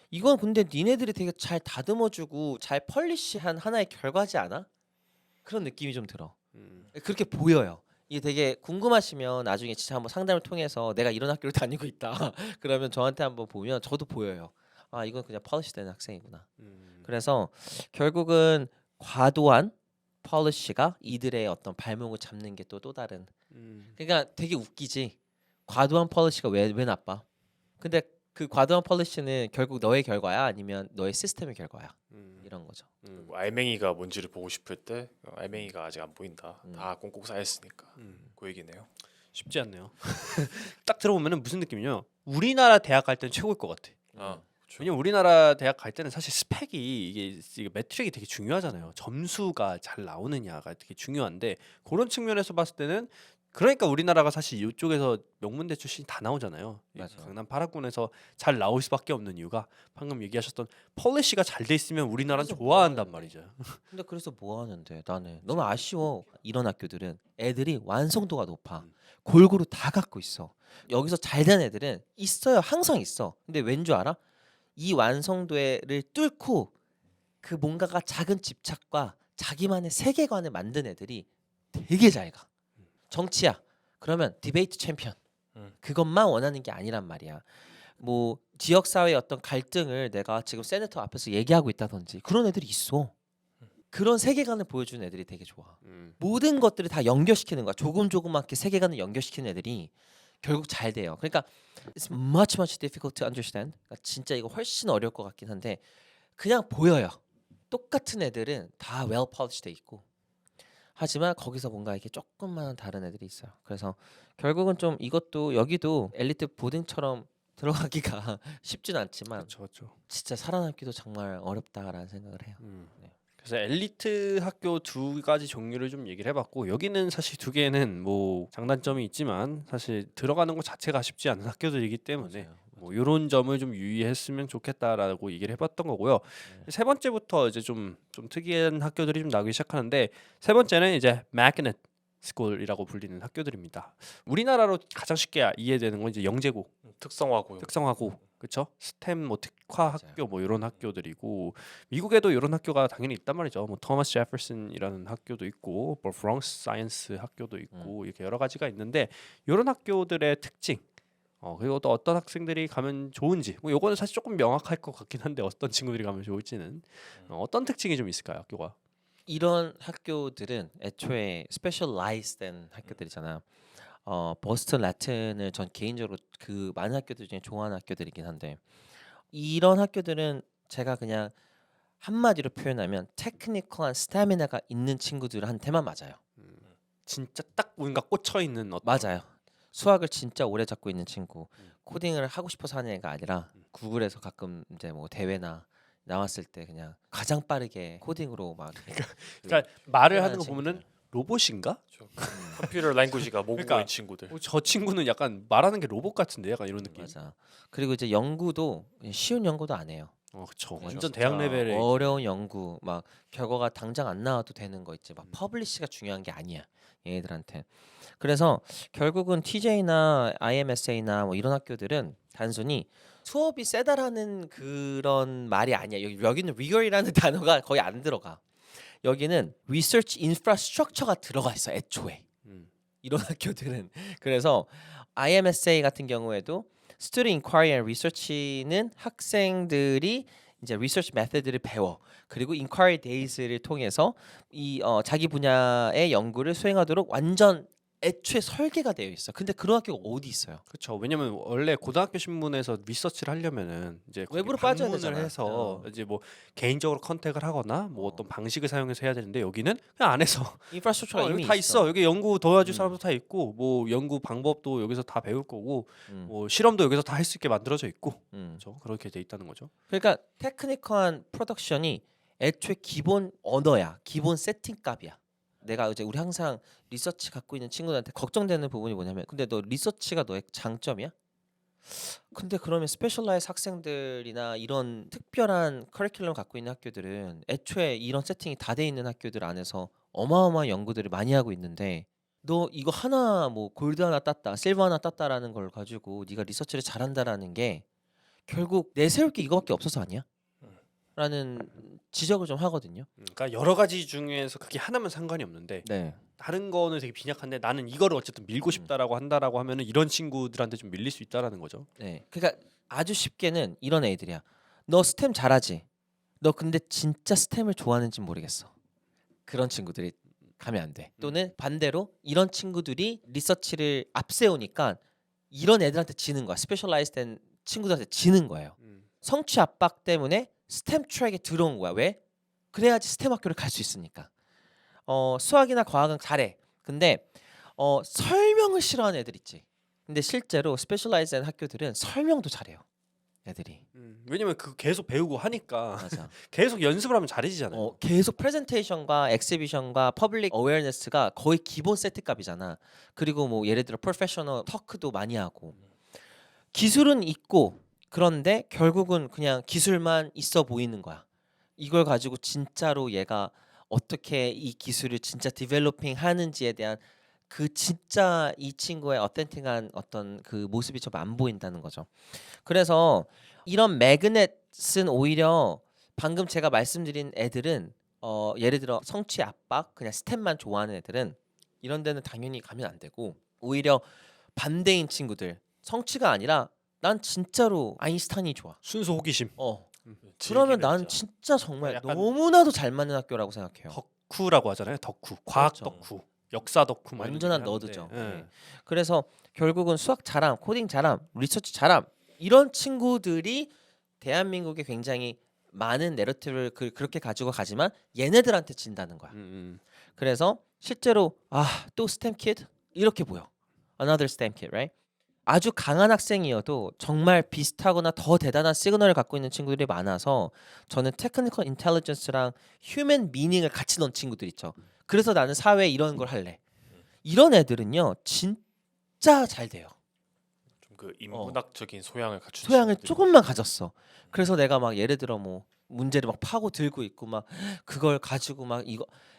이건 근데 니네들이 되게 잘 다듬어주고 잘 펄리시한 하나의 결과지 않아? 그런 느낌이 좀 들어. 그렇게 보여요. 이게 되게 궁금하시면 나중에 진짜 한번 상담을 통해서 내가 이런 학교를 다니고 있다 그러면 저한테 한번 보면 저도 보여요. 이건 그냥 펄리시된 학생이구나. 그래서 결국은 과도한 펄리시가 이들의 어떤 발목을 잡는 게 또 다른. 그러니까 되게 웃기지. 과도한 펄리시가 왜 나빠? 근데 그 과도한 펄리시는 결국 너의 결과야 아니면 너의 시스템의 결과야 이런 거죠. 뭐 알맹이가 뭔지를 보고 싶을 때 알맹이가 아직 안 보인다. 음. 다 꽁꽁 쌓였으니까 그 얘기네요. 쉽지 않네요. 딱 들어보면은 무슨 느낌이냐? 우리나라 대학 갈 때는 최고일 것 같아. 그렇죠. 왜냐면 우리나라 대학 갈 때는 사실 스펙이 이게 매트릭이 되게 중요하잖아요. 점수가 잘 나오느냐가 되게 중요한데 그런 측면에서 봤을 때는 그러니까 우리나라가 사실 이쪽에서 명문대 출신이 다 나오잖아요. 이 맞아요. 강남 8학군에서 잘 나올 수밖에 없는 이유가 방금 얘기하셨던 폴리시가 잘 돼 있으면 우리나라는 그래서 좋아한단 뭐 말이죠. 근데 그래서 뭐 하는데 나는 너무 아쉬워. 이런 학교들은 애들이 완성도가 높아. 골고루 다 갖고 있어. 여기서 잘 된 애들은 있어요. 항상 있어. 근데 왠 줄 알아? 이 완성도를 뚫고 그 뭔가가 작은 집착과 자기만의 세계관을 만든 애들이 되게 잘 가. 정치야. 그러면 디베이트 챔피언. 그것만 원하는 게 아니란 말이야. 뭐 지역 사회의 어떤 갈등을 내가 지금 세네터 앞에서 얘기하고 있다든지 그런 애들이 있어. 그런 세계관을 보여주는 애들이 되게 좋아. 모든 것들을 다 연결시키는 거야. 조금조금맣게 세계관을 연결시키는 애들이 결국 잘 돼요. 그러니까 it's much difficult to understand. 그러니까 진짜 이거 훨씬 어려울 것 같긴 한데 그냥 보여요. 똑같은 애들은 다 well polished 돼 있고 하지만 거기서 뭔가 이렇게 조금만 다른 애들이 있어요. 그래서 결국은 좀 이것도 여기도 엘리트 보딩처럼 들어가기가 쉽진 않지만 그렇죠. 진짜 살아남기도 정말 어렵다라는 생각을 해요. 네. 그래서 엘리트 학교 두 가지 종류를 좀 얘기를 해봤고 여기는 사실 두 개는 뭐 장단점이 있지만 사실 들어가는 것 자체가 쉽지 않은 학교들이기 때문에 맞아요. 뭐 이런 점을 좀 유의했으면 좋겠다라고 얘기를 해봤던 거고요. 세 번째부터 이제 좀 특이한 학교들이 좀 나오기 시작하는데 세 번째는 이제 magnet 스쿨이라고 불리는 학교들입니다. 우리나라로 가장 쉽게 이해되는 건 이제 영재고, 특성화고 특성화고, 그렇죠? 스템 뭐 특화 맞아요. 학교 뭐 이런 학교들이고 미국에도 이런 학교가 당연히 있단 말이죠. 뭐 토마스 제퍼슨이라는 학교도 있고, 뭐 프랑스 사이언스 학교도 있고 이렇게 여러 가지가 있는데 이런 학교들의 특징. 그리고 또 어떤 학생들이 가면 좋은지 뭐 요거는 사실 조금 명확할 것 같긴 한데 어떤 친구들이 가면 좋을지는 어떤 특징이 좀 있을까요 학교가? 이런 학교들은 애초에 스페셜라이즈된 학교들이잖아요. 버스턴 라틴을 전 개인적으로 그 많은 학교들 중에 좋아하는 학교들이긴 한데 이런 학교들은 제가 그냥 한마디로 표현하면 테크니컬한 스태미나가 있는 친구들한테만 맞아요. 진짜 딱 뭔가 꽂혀 있는 어떤 맞아요. 수학을 진짜 오래 잡고 있는 친구, 코딩을 하고 싶어서 하는 애가 아니라 구글에서 가끔 이제 뭐 대회나 나왔을 때 그냥 가장 빠르게 코딩으로 막 그러니까 말을 하는 하는 거 보면은 로봇인가? 컴퓨터 랭귀지가 모국어인 그러니까 친구들. 저 친구는 약간 말하는 게 로봇 같은데 약간 이런 느낌. 맞아. 그리고 이제 연구도 쉬운 연구도 안 해요. 그쵸. 그죠. 완전 진짜 대학 레벨의 어려운 연구 막 결과가 당장 안 나와도 되는 거 있지. 막 퍼블리시가 중요한 게 아니야. 얘네들한테. 그래서 결국은 TJ나 IMSA나 뭐 이런 학교들은 단순히 수업이 세다라는 그런 말이 아니야. 여기는 rigor이라는 단어가 거의 안 들어가. 여기는 research infrastructure가 들어가 있어. 애초에. 음. 이런 학교들은. 그래서 IMSA 같은 경우에도 Student Inquiry and Research는 학생들이 이제 리서치 메서드를 배워. 그리고 Inquiry Days를 통해서 이 자기 분야의 연구를 수행하도록 완전 애초에 설계가 되어 있어. 근데 그런 학교가 어디 있어요? 그렇죠. 왜냐면 원래 고등학교 신문에서 리서치를 하려면은 이제 거기 외부로 빠져야 방문을 되잖아. 해서 이제 뭐 개인적으로 컨택을 하거나 뭐 어떤 방식을 사용해서 해야 되는데 여기는 그냥 안에서 인프라스트럭처가 여기 이미 다 있어. 여기 연구 도와줄 음. 사람도 다 있고 뭐 연구 방법도 여기서 다 배울 거고 음, 뭐 실험도 여기서 다 할 수 있게 만들어져 있고 음. 그렇죠. 그렇게 돼 있다는 거죠. 그러니까 테크니컬한 프로덕션이 애초에 기본 언어야. 기본 세팅 값이야. 내가 이제 우리 항상 리서치 갖고 있는 친구들한테 걱정되는 부분이 뭐냐면 근데 너 리서치가 너의 장점이야? 근데 그러면 스페셜라이즈 학생들이나 이런 특별한 커리큘럼 갖고 있는 학교들은 애초에 이런 세팅이 다 돼 있는 학교들 안에서 어마어마한 연구들을 많이 하고 있는데 너 이거 하나 뭐 골드 하나 땄다, 실버 하나 땄다라는 걸 가지고 네가 리서치를 잘한다라는 게 결국 내세울 게 이거밖에 없어서 아니야? 라는 지적을 좀 하거든요. 그러니까 여러 가지 중에서 그게 하나면 상관이 없는데 네. 다른 거는 되게 빈약한데 나는 이거를 어쨌든 밀고 싶다라고 한다라고 하면은 이런 친구들한테 좀 밀릴 수 있다라는 거죠. 네. 그러니까 아주 쉽게는 이런 애들이야. 너 스템 잘하지? 너 근데 진짜 스템을 좋아하는지 모르겠어. 그런 친구들이 가면 안 돼. 또는 반대로 이런 친구들이 리서치를 앞세우니까 이런 애들한테 지는 거야. 스페셜라이즈된 친구들한테 지는 거예요. 성취 압박 때문에 스템 트랙에 들어온 거야. 왜? 그래야지 스템 학교를 갈 수 있으니까. 수학이나 과학은 잘해. 근데 설명을 싫어하는 애들 있지. 근데 실제로 스페셜라이즈된 학교들은 설명도 잘해요. 애들이. 왜냐면 그 계속 배우고 하니까 맞아. 계속 연습을 하면 잘해지잖아요. 계속 프레젠테이션과 엑시비션과 퍼블릭 어웨어니스가 거의 기본 세트값이잖아. 그리고 뭐 예를 들어 프로페셔널 터크도 많이 하고. 기술은 있고 그런데 결국은 그냥 기술만 있어 보이는 거야. 이걸 가지고 진짜로 얘가 어떻게 이 기술을 진짜 디벨로핑 하는지에 대한 그 진짜 이 친구의 어텐틱한 어떤 그 모습이 좀 안 보인다는 거죠. 그래서 이런 매그넷은 오히려 방금 제가 말씀드린 애들은 예를 들어 성취 압박 그냥 스텝만 좋아하는 애들은 이런 데는 당연히 가면 안 되고 오히려 반대인 친구들 성취가 아니라 난 진짜로 아인슈타인이 좋아. 순수 호기심. 그러면 즐기는 난 자. 진짜 정말 약간 너무나도 잘 맞는 학교라고 생각해요. 덕후라고 하잖아요. 덕후, 과학 그렇죠. 덕후, 역사 덕후 막 이런 완전한 얘기 하는데, 너드죠. 예. 네. 그래서 결국은 수학 잘함, 코딩 잘함, 리서치 잘함 이런 친구들이 대한민국에 굉장히 많은 내러티브를 그렇게 가지고 가지만 얘네들한테 진다는 거야. 그래서 실제로 또 스템 키드 이렇게 보여. Another STEM kid, right? 아주 강한 학생이어도 정말 비슷하거나 더 대단한 시그널을 갖고 있는 친구들이 많아서 저는 테크니컬 인텔리전스랑 휴먼 미닝을 같이 넣은 친구들 있죠. 그래서 나는 사회에 이런 걸 할래. 이런 애들은요 진짜 잘 돼요. 좀 그 인문학적인 소양을 갖춘 소양을 친구들이. 조금만 가졌어. 그래서 내가 막 예를 들어 뭐 문제를 막 파고 들고 있고 막 그걸 가지고 막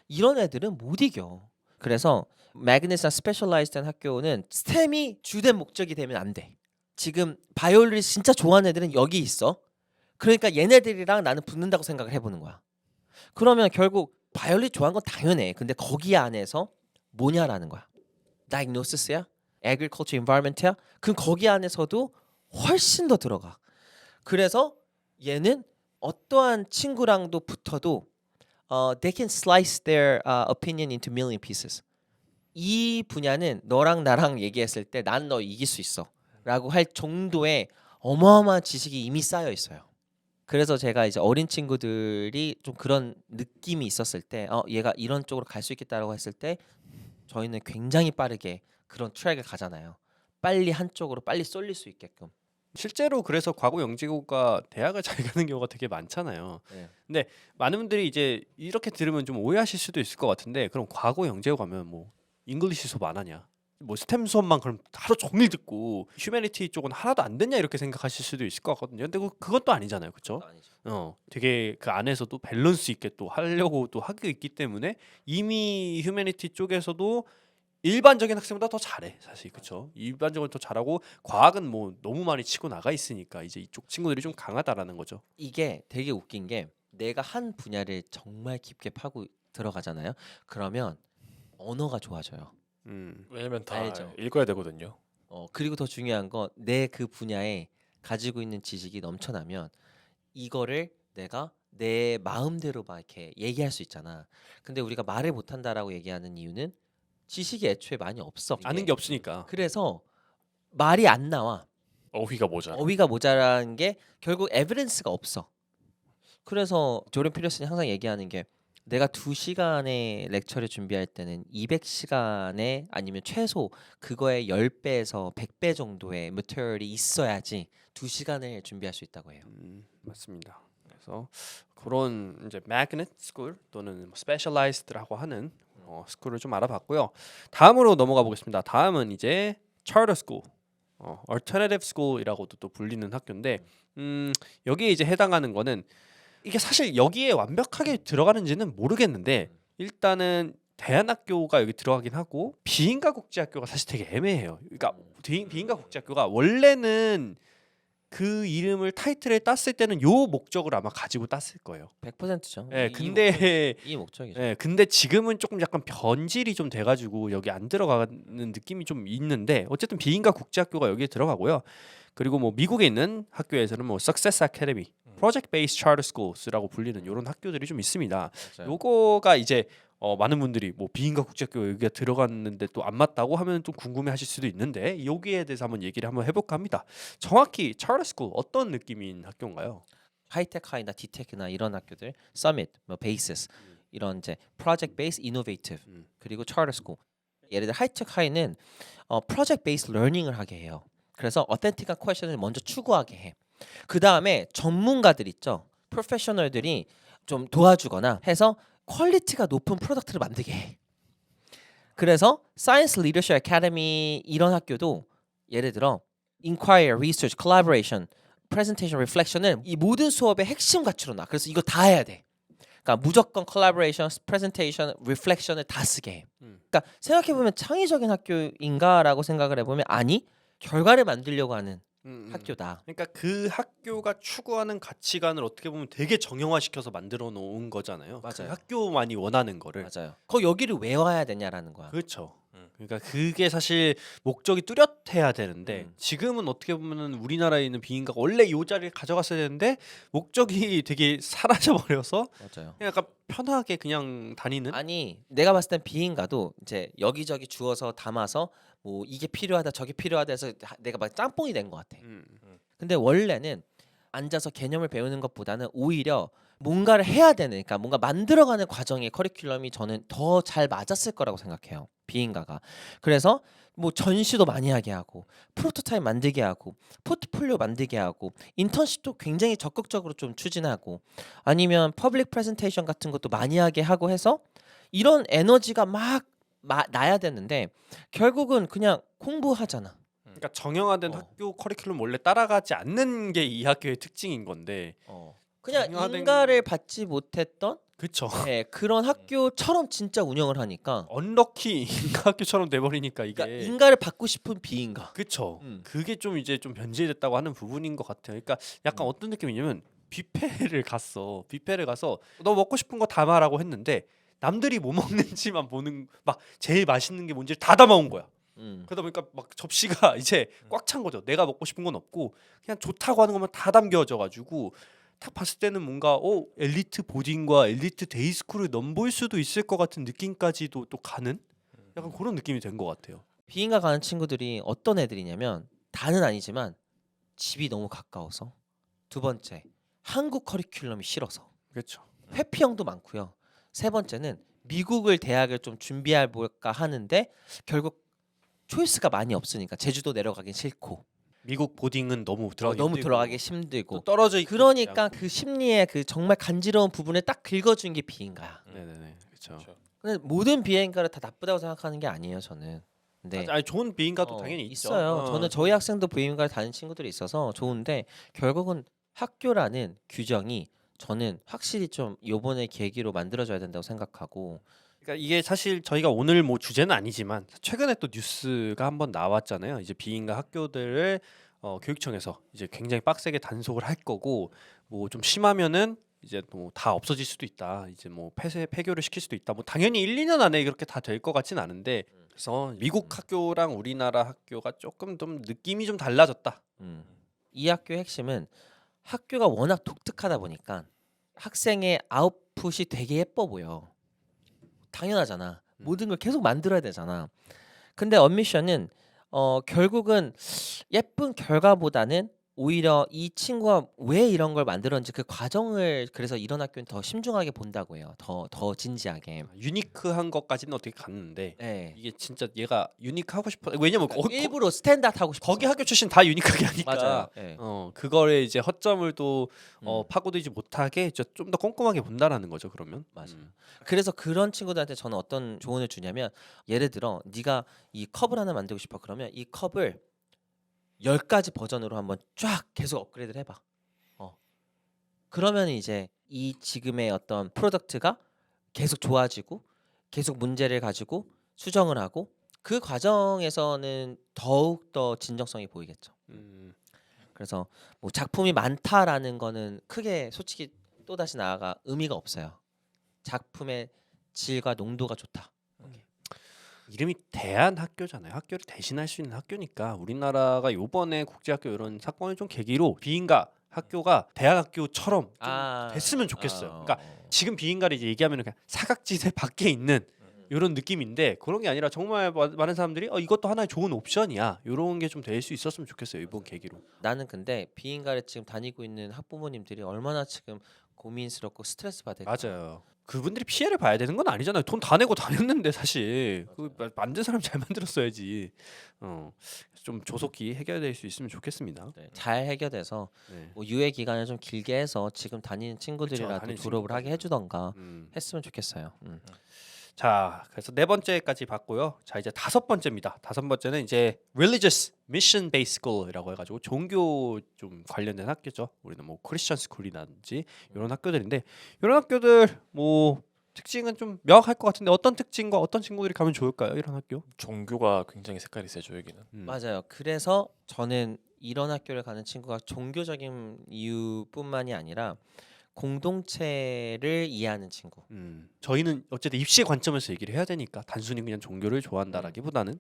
이런 애들은 못 이겨. 그래서 매그넷이나 스페셜라이즈된 학교는 스템이 주된 목적이 되면 안 돼. 지금 바이올린을 진짜 좋아하는 애들은 여기 있어. 그러니까 얘네들이랑 나는 붙는다고 생각을 해보는 거야. 그러면 결국 바이올린 좋아하는 건 당연해. 근데 거기 안에서 뭐냐라는 거야. 다이그노시스야? 애그리컬처 인바이러먼트야? 그럼 거기 안에서도 훨씬 더 들어가. 그래서 얘는 어떠한 친구랑도 붙어도 they can slice their opinion into million pieces. 이 분야는 너랑 나랑 얘기했을 때 난 너 이길 수 있어 라고 할 정도의 어마어마한 지식이 이미 쌓여 있어요. 그래서 제가 이제 어린 친구들이 좀 그런 느낌이 있었을 때 얘가 이런 쪽으로 갈 수 있겠다라고 했을 때 저희는 굉장히 빠르게 그런 트랙을 가잖아요. 빨리 한쪽으로 빨리 쏠릴 수 있게끔. 실제로 그래서 과거 영재고가 대학을 잘 가는 경우가 되게 많잖아요. 네. 많은 분들이 이제 이렇게 들으면 좀 오해하실 수도 있을 것 같은데 그럼 과거 영재고 가면 뭐 잉글리시 수업 안 하냐? 뭐 스템 수업만 그럼 하루 종일 듣고 휴머니티 쪽은 하나도 안 듣냐 이렇게 생각하실 수도 있을 것 같거든요. 근데 그것도 아니잖아요, 그렇죠? 아니죠. 되게 그 안에서도 밸런스 있게 또 하려고 또 하고 있기 때문에 이미 휴머니티 쪽에서도 일반적인 학생보다 더 잘해 사실 그쵸. 일반적으로 더 잘하고 과학은 뭐 너무 많이 치고 나가 있으니까 이제 이쪽 친구들이 좀 강하다라는 거죠. 이게 되게 웃긴 게 내가 한 분야를 정말 깊게 파고 들어가잖아요. 그러면 언어가 좋아져요. 왜냐면 다 알죠. 읽어야 되거든요. 그리고 더 중요한 건 내 그 분야에 가지고 있는 지식이 넘쳐나면 이거를 내가 내 마음대로 막 이렇게 얘기할 수 있잖아. 근데 우리가 말을 못한다라고 얘기하는 이유는 지식이 애초에 많이 없어. 아는 게 없으니까. 그래서 말이 안 나와. 어휘가 모자라. 어휘가 모자란 게 결국 에비던스가 없어. 그래서 조던 피터슨이 항상 얘기하는 게 내가 2시간의 렉처를 준비할 때는 200시간에 아니면 최소 그거의 10배에서 100배 정도의 material이 있어야지 2시간을 준비할 수 있다고 해요. 맞습니다. 그래서 그런 이제 magnet school 또는 specialized라고 하는 스쿨을 좀 알아봤고요. 다음으로 넘어가 보겠습니다. 다음은 이제 charter school, alternative school이라고도 또 불리는 학교인데 여기에 이제 해당하는 거는 이게 사실 여기에 완벽하게 들어가는지는 모르겠는데 일단은 대안학교가 여기 들어가긴 하고 비인가 국제학교가 사실 되게 애매해요. 그러니까 비인가 국제학교가 원래는 그 이름을 타이틀에 땄을 때는 요 목적을 아마 가지고 땄을 거예요. 100%죠. 예, 근데 이 목적이죠. 예, 근데 지금은 조금 약간 변질이 좀 돼가지고 여기 안 들어가는 느낌이 좀 있는데 어쨌든 비인가 국제학교가 여기에 들어가고요. 그리고 뭐 미국에 있는 학교에서는 뭐 Success Academy, Project Based Charter Schools라고 불리는 이런 학교들이 좀 있습니다. 맞아요. 요거가 이제 많은 분들이 뭐 비인가 국제학교 여기가 들어갔는데 또 안 맞다고 하면 좀 궁금해하실 수도 있는데 여기에 대해서 한번 얘기를 한번 해볼까 합니다. 정확히 Charter School 어떤 느낌인 학교인가요? 하이테크 하이나 디테크나 이런 학교들, 서밋, 뭐 베이시스 이런 이제 프로젝트 베이스 이노베이티브 그리고 차터 스쿨. 예를 들어 하이테크 하이는 프로젝트 베이스 러닝을 하게 해요. 그래서 어텐틱한 퀘션을 먼저 추구하게 해. 그 다음에 전문가들 있죠, 프로페셔널들이 좀 도와주거나 해서 퀄리티가 높은 프로덕트를 만들게 해. 그래서 사이언스 리더십 아카데미 이런 학교도 예를 들어 inquire, research, collaboration, presentation, reflection을 이 모든 수업의 핵심 가치로 놔. 그래서 이거 다 해야 돼. 그러니까 무조건 collaboration, presentation, reflection을 다 쓰게 해. 그러니까 생각해 보면 창의적인 학교인가라고 생각을 해보면 아니, 결과를 만들려고 하는 학교다. 그러니까 그 학교가 추구하는 가치관을 어떻게 보면 되게 정형화시켜서 만들어 놓은 거잖아요. 그 맞아요. 학교만이 원하는 거를. 맞아요. 거 여기를 왜 와야 되냐라는 거야. 그렇죠. 그러니까 그게 사실 목적이 뚜렷해야 되는데 지금은 어떻게 보면은 우리나라에 있는 비인가가 원래 이 자리를 가져갔어야 되는데 목적이 되게 사라져 버려서 맞아요. 약간 편하게 그냥 다니는. 아니, 내가 봤을 땐 비인가도 이제 여기저기 주워서 담아서 뭐 이게 필요하다 저게 필요하다 해서 내가 막 짬뽕이 된 것 같아. 근데 원래는 앉아서 개념을 배우는 것보다는 오히려 뭔가를 해야 되는, 그러니까 뭔가 만들어가는 과정의 커리큘럼이 저는 더 잘 맞았을 거라고 생각해요, 비인가가. 그래서 뭐 전시도 많이 하게 하고 프로토타입 만들게 하고 포트폴리오 만들게 하고 인턴십도 굉장히 적극적으로 좀 추진하고 아니면 퍼블릭 프레젠테이션 같은 것도 많이 하게 하고 해서 이런 에너지가 막 나야 되는데 결국은 그냥 공부하잖아. 그러니까 정형화된 학교 커리큘럼 원래 따라가지 않는 게 이 학교의 특징인 건데. 그냥 정형화된- 인가를 받지 못했던 그쵸. 그런 학교처럼 진짜 운영을 하니까 언럭키 인가 학교처럼 돼버리니까 이게. 그러니까 인가를 받고 싶은 비인가. 그쵸. 그게 좀 이제 좀 변질됐다고 하는 부분인 것 같아요. 그러니까 약간 어떤 느낌이냐면 뷔페를 갔어. 뷔페를 가서 너 먹고 싶은 거 담아라고 했는데 남들이 뭐 먹는지만 보는, 막 제일 맛있는 게 뭔지 다 담아온 거야. 그러다 보니까 막 접시가 이제 꽉 찬 거죠. 내가 먹고 싶은 건 없고 그냥 좋다고 하는 것만 다 담겨져 가지고 딱 봤을 때는 뭔가 엘리트 보딩과 엘리트 데이스쿨을 넘볼 수도 있을 것 같은 느낌까지도 또 가는 약간 그런 느낌이 된 것 같아요. 비인가 가는 친구들이 어떤 애들이냐면 다는 아니지만 집이 너무 가까워서, 두 번째 한국 커리큘럼이 싫어서, 그렇죠. 회피형도 많고요. 세 번째는 미국을 대학을 좀 준비해 볼까 하는데 결국 초이스가 많이 없으니까 제주도 내려가긴 싫고 미국 보딩은 너무 들어가기 너무 힘들고 들어가기 또 힘들고 떨어져 있고 그러니까 싶지 않고. 그 심리의 그 정말 간지러운 부분을 딱 긁어준 게 비인가야. 네네네 그렇죠. 그렇죠. 근데 모든 비행가를 다 나쁘다고 생각하는 게 아니에요 저는. 근데 아니 좋은 비행가도 당연히 있죠. 있어요. 저는 저희 학생도 비행가를 다니는 친구들이 있어서 좋은데 결국은 학교라는 규정이 저는 확실히 좀 요번에 계기로 만들어져야 된다고 생각하고 그러니까 이게 사실 저희가 오늘 뭐 주제는 아니지만 최근에 또 뉴스가 한번 나왔잖아요. 이제 비인가 학교들을 교육청에서 이제 굉장히 빡세게 단속을 할 거고 뭐 좀 심하면은 이제 뭐 다 없어질 수도 있다. 이제 뭐 폐교를 시킬 수도 있다. 뭐 당연히 1, 2년 안에 그렇게 다 될 것 같진 않은데 그래서 미국 학교랑 우리나라 학교가 조금 좀 느낌이 좀 달라졌다. 이 학교의 핵심은 학교가 워낙 독특하다 보니까 학생의 아웃풋이 되게 예뻐 보여. 당연하잖아. 모든 걸 계속 만들어야 되잖아. 근데 언미션은 결국은 예쁜 결과보다는 오히려 이 친구가 왜 이런 걸 만들었는지 그 과정을 그래서 이런 학교는 더 신중하게 본다고 해요. 더 진지하게. 유니크한 것까지는 어떻게 갔는데 네. 이게 진짜 얘가 유니크하고 싶어. 왜냐면 일부러 스탠다드 하고 싶어. 거기 학교 출신 다 유니크하게 하니까. 맞아요. 네. 그거를 이제 허점을 또 음. 파고들지 못하게 좀 더 꼼꼼하게 본다라는 거죠. 그러면. 맞아. 그래서 그런 친구들한테 저는 어떤 조언을 주냐면 예를 들어 네가 이 컵을 하나 만들고 싶어 그러면 이 컵을 10가지 버전으로 한번 쫙 계속 업그레이드를 해봐. 그러면 이제 이 지금의 어떤 프로덕트가 계속 좋아지고 계속 문제를 가지고 수정을 하고 그 과정에서는 더욱 더 진정성이 보이겠죠. 그래서 뭐 작품이 많다라는 거는 크게 솔직히 또다시 나아가 의미가 없어요. 작품의 질과 농도가 좋다. 이름이 대한학교잖아요. 학교를 대신할 수 있는 학교니까 우리나라가 요번에 국제학교 이런 사건을 좀 계기로 비인가 학교가 대학교처럼 좀 됐으면 좋겠어요. 그러니까 지금 비인가를 이제 얘기하면 그냥 사각지대 밖에 있는 이런 느낌인데 그런 게 아니라 정말 많은 사람들이 이것도 하나의 좋은 옵션이야. 이런 게 좀 될 수 있었으면 좋겠어요. 이번 계기로. 나는 근데 비인가를 지금 다니고 있는 학부모님들이 얼마나 지금 고민스럽고 스트레스 받을까. 맞아요. 그분들이 피해를 봐야 되는 건 아니잖아요. 돈 다 내고 다녔는데 사실 그 만든 사람 잘 만들었어야지. 좀 조속히 해결될 수 있으면 좋겠습니다. 네, 잘 해결돼서 네. 뭐 유예 기간을 좀 길게 해서 지금 다니는 친구들이라도 다니는 졸업을 하게 친구까지. 해주던가 음. 했으면 좋겠어요. 자, 그래서 네 번째까지 봤고요. 자, 이제 다섯 번째입니다. 다섯 번째는 이제 religious mission based school이라고 해가지고 종교 좀 관련된 학교죠. 우리는 뭐 크리스천 스쿨이라든지 이런 학교들인데 이런 학교들 뭐 특징은 좀 명확할 것 같은데 어떤 특징과 어떤 친구들이 가면 좋을까요? 이런 학교? 종교가 굉장히 색깔이 세죠 여기는. 맞아요. 그래서 저는 이런 학교를 가는 친구가 종교적인 이유뿐만이 아니라 공동체를 이해하는 친구. 저희는 어쨌든 입시의 관점에서 얘기를 해야 되니까 단순히 그냥 종교를 좋아한다라기보다는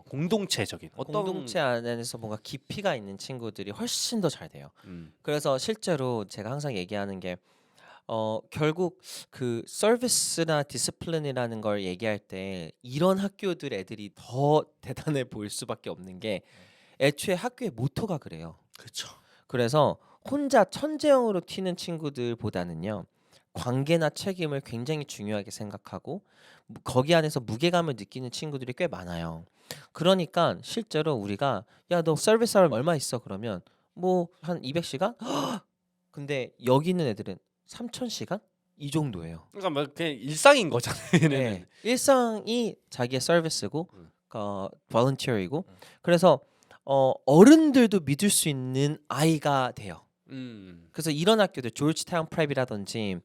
공동체적인 어떤 공동체 안에서 뭔가 깊이가 있는 친구들이 훨씬 더 잘 돼요. 음, 그래서 실제로 제가 항상 얘기하는 게 결국 그 서비스나 디스플린이라는 걸 얘기할 때 이런 학교들 애들이 더 대단해 보일 수밖에 없는 게 애초에 학교의 모토가 그래요. 그렇죠. 그래서 혼자 천재형으로 튀는 친구들보다는요. 관계나 책임을 굉장히 중요하게 생각하고 거기 안에서 무게감을 느끼는 친구들이 꽤 많아요. 그러니까 실제로 우리가 야 너 서비스 하면 얼마 있어 그러면 뭐 한 200시간? 근데 여기 있는 애들은 3000시간? 이 정도예요. 그러니까 뭐 그냥 일상인 거잖아요. 얘네는. 네. 일상이 자기의 서비스고 volunteer이고 그래서 어른들도 믿을 수 있는 아이가 돼요. 그래서 이런 학교들 조지타운 프랩이라든지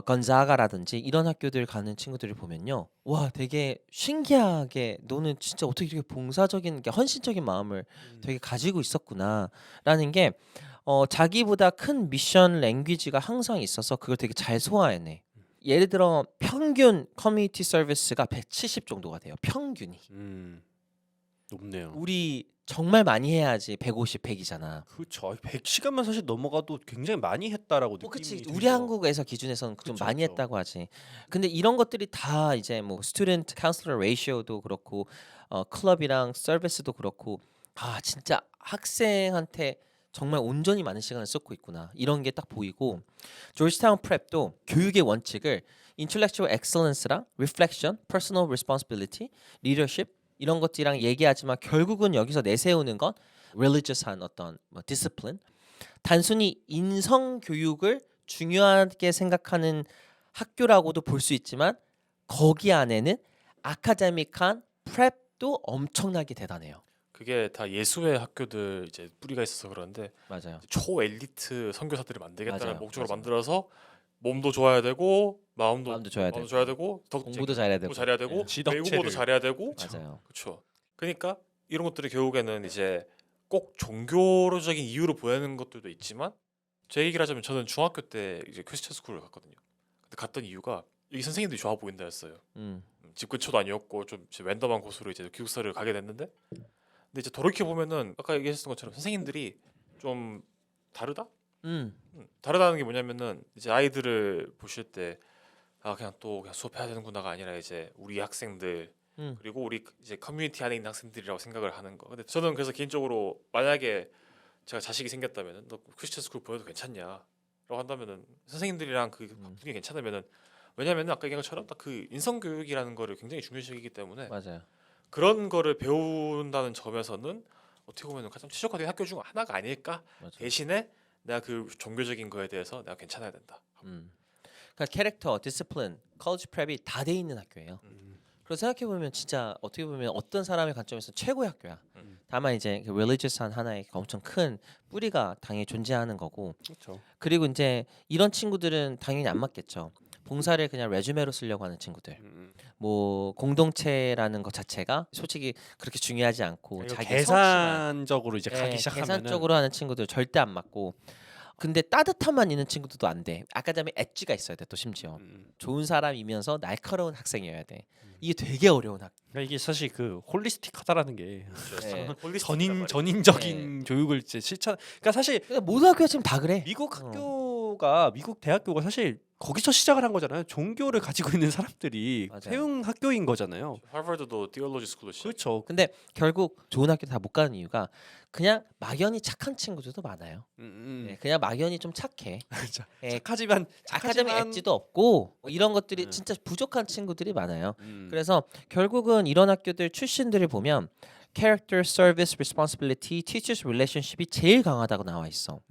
건자가라든지 이런 학교들 가는 친구들을 보면요, 와 되게 신기하게 너는 진짜 어떻게 이렇게 봉사적인 헌신적인 마음을 되게 가지고 있었구나라는 게 자기보다 큰 미션 랭귀지가 항상 있어서 그걸 되게 잘 소화해내. 예를 들어 평균 커뮤니티 서비스가 170 정도가 돼요. 평균이. 높네요. 우리 정말 많이 해야지 150, 100이잖아. 그렇죠. 100시간만 사실 넘어가도 굉장히 많이 했다라고 느낌이 그치. 들죠. 우리 한국에서 기준에서는 좀 그쵸, 많이 그쵸. 했다고 하지. 근데 이런 것들이 다 이제 뭐 스튜던트 카운슬러 레이시오도 그렇고 클럽이랑 서비스도 그렇고 진짜 학생한테 정말 온전히 많은 시간을 쏟고 있구나. 이런 게 딱 보이고 조지타운 프랩도 교육의 원칙을 intellectual excellence랑 reflection, personal responsibility, leadership 이런 것들이랑 얘기하지만 결국은 여기서 내세우는 건 religious한 어떤 뭐 discipline, 단순히 인성 교육을 중요하게 생각하는 학교라고도 볼 수 있지만 거기 안에는 아카데믹한 프랩도 엄청나게 대단해요. 그게 다 예수의 학교들 이제 뿌리가 있어서 그런데 맞아요. 초 엘리트 선교사들을 만들겠다는 맞아요. 목적으로 맞아요. 만들어서 몸도 좋아야 되고 마음도 줘야 마음도 되고 줘야 되고 공부도 잘해야 되고. 공부 잘해야 되고 네. 지덕체를. 외국어도 잘해야 되고 맞아요. 그렇죠. 그러니까 이런 것들이 결국에는 이제 꼭 종교적인 이유로 보내는 것들도 있지만 제 얘기를 하자면 저는 중학교 때 이제 크리스천 스쿨을 갔거든요. 근데 갔던 이유가 여기 선생님들이 좋아 보인다 했어요. 집 근처도 아니었고 좀 랜덤한 곳으로 이제 기숙사를 가게 됐는데 근데 이제 돌이켜 보면은 아까 얘기했던 것처럼 선생님들이 좀 다르다? 다르다는 게 뭐냐면은 이제 아이들을 보실 때 아 그냥 또 그냥 수업해야 되는구나가 아니라 이제 우리 학생들 그리고 우리 이제 커뮤니티 안에 있는 학생들이라고 생각을 하는 거. 근데 저는 그래서 개인적으로 만약에 제가 자식이 생겼다면은 너 크리스천 스쿨 보내도 괜찮냐라고 한다면은 선생님들이랑 그 분위기 괜찮으면은 왜냐면은 아까 얘기한 것처럼 딱 그 인성 교육이라는 거를 굉장히 중요시하기 때문에 맞아요. 그런 거를 배운다는 점에서는 어떻게 보면 가장 최적화된 학교 중 하나가 아닐까. 맞아요. 대신에 내가 그 종교적인 거에 대해서 내가 괜찮아야 된다. 그러니까 캐릭터, 디스플린, 컬처 프랩이 다 돼 있는 학교예요. 그래서 생각해 보면 진짜 어떻게 보면 어떤 사람의 관점에서 최고의 학교야. 다만 이제 그 religious한 하나의 엄청 큰 뿌리가 당연히 존재하는 거고. 그렇죠. 그리고 이제 이런 친구들은 당연히 안 맞겠죠. 봉사를 그냥 레주메로 쓰려고 하는 친구들. 뭐 공동체라는 것 자체가 솔직히 그렇게 중요하지 않고 자기 성취만 계산적으로 이제 가기 예, 시작하면은 계산적으로 하는 친구들 절대 안 맞고. 근데 따뜻함만 있는 친구들도 안 돼. 아카데미 엣지가 있어야 돼. 또 심지어 좋은 사람이면서 날카로운 학생이어야 돼. 이게 되게 어려운 그러니까 이게 사실 그 홀리스틱하다라는 게 네. 전인적인 교육을 이제 실천. 그러니까 사실 그러니까 모든 학교가 지금 다 그래. 미국 학교가 미국 대학교가 사실 거기서 시작을 한 거잖아요. 종교를 가지고 있는 사람들이 맞아요. 세운 학교인 거잖아요. 하버드도 티올로지 스쿨로 시작. 그렇죠. 근데 결국 좋은 학교 다 못 가는 이유가 그냥 막연히 착한 친구들도 많아요. 네, 그냥 막연히 좀 착해. 그렇죠. 예, 착하지만 아카데미 엣지도 없고 뭐 이런 것들이 진짜 부족한 친구들이 많아요. 그래서 결국은 이런 학교들 출신들을 보면 Character, Service, Responsibility, Teachers Relationship이 제일 강하다고 나와 있어.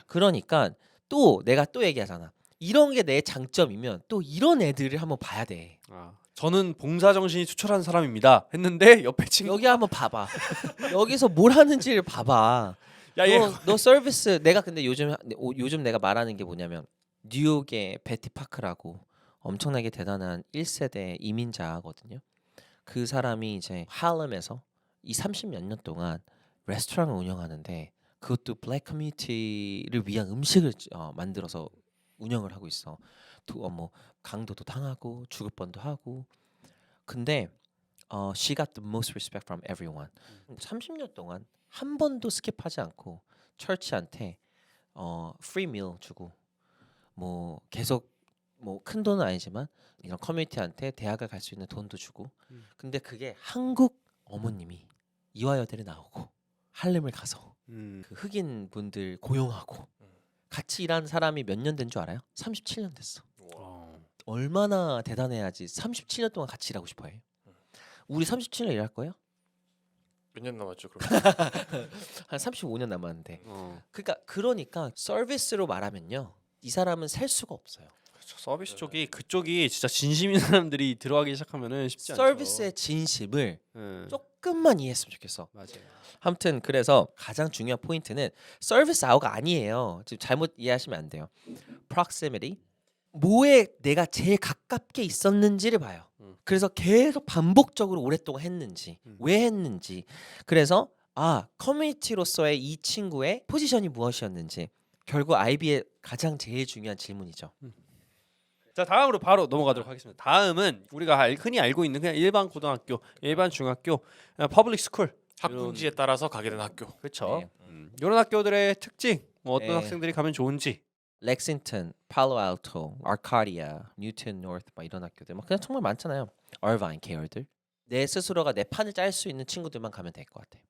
그러니까 또 내가 또 얘기하잖아. 이런 게 내 장점이면 또 이런 애들을 한번 봐야 돼. 저는 봉사 정신이 추천한 사람입니다. 했는데 옆에 친구 여기 한번 봐봐. 여기서 뭘 하는지를 봐봐. 야, 얘 너 서비스 내가 근데 요즘 내가 말하는 게 뭐냐면 뉴욕의 베티 파크라고 엄청나게 대단한 1세대 이민자거든요. 그 사람이 이제 할렘에서 이 30몇 년 동안 레스토랑을 운영하는데 그것도 블랙 커뮤니티를 위한 음식을 만들어서 운영을 하고 있어. 뭐 강도도 당하고 죽을 뻔도 하고. 근데 she got the most respect from everyone. 30년 동안 한 번도 스킵하지 않고 처치한테 free meal 주고 뭐 계속 뭐 큰 돈은 아니지만 이런 커뮤니티한테 대학을 갈 수 있는 돈도 주고. 근데 그게 한국 어머님이 이화여대를 나오고 할렘을 가서 그 흑인 분들 고용하고 같이 일하는 사람이 몇 년 된 줄 알아요? 37년 됐어. 얼마나 대단해야지 37년 동안 같이 일하고 싶어해. 우리 37년 일할 거예요? 몇 년 남았죠 그럼? 한 35년 남았는데. 그러니까 서비스로 말하면요. 이 사람은 살 수가 없어요. 그렇죠. 서비스 쪽이 그쪽이 진짜 진심인 사람들이 들어가기 시작하면은 쉽지 않죠. 서비스의 진심을 조금만 이해했으면 좋겠어. 맞아요. 아무튼 그래서 가장 중요한 포인트는 서비스 아웃가 아니에요. 지금 잘못 이해하시면 안 돼요. proximity. 뭐에 내가 제일 가깝게 있었는지를 봐요. 그래서 계속 반복적으로 오랫동안 했는지 왜 했는지. 그래서 커뮤니티로서의 이 친구의 포지션이 무엇이었는지 결국 IB의 가장 제일 중요한 질문이죠. 자, 다음으로 바로 넘어가도록 하겠습니다. 다음은 우리가 흔히 알고 있는 그냥 일반 고등학교, 일반 중학교, 퍼블릭 스쿨. 학군지에 따라서 가게 된 학교. 그렇죠. 네. 이런 학교들의 특징, 뭐 어떤 네. 학생들이 가면 좋은지. 렉싱턴, 팔로알토, 아카디아, 뉴튼 노스 막 이런 학교들 막 그냥 정말 많잖아요. 얼바인 계열들. 내 스스로가 내 판을 짤 수 있는 친구들만 가면 될 것 같아.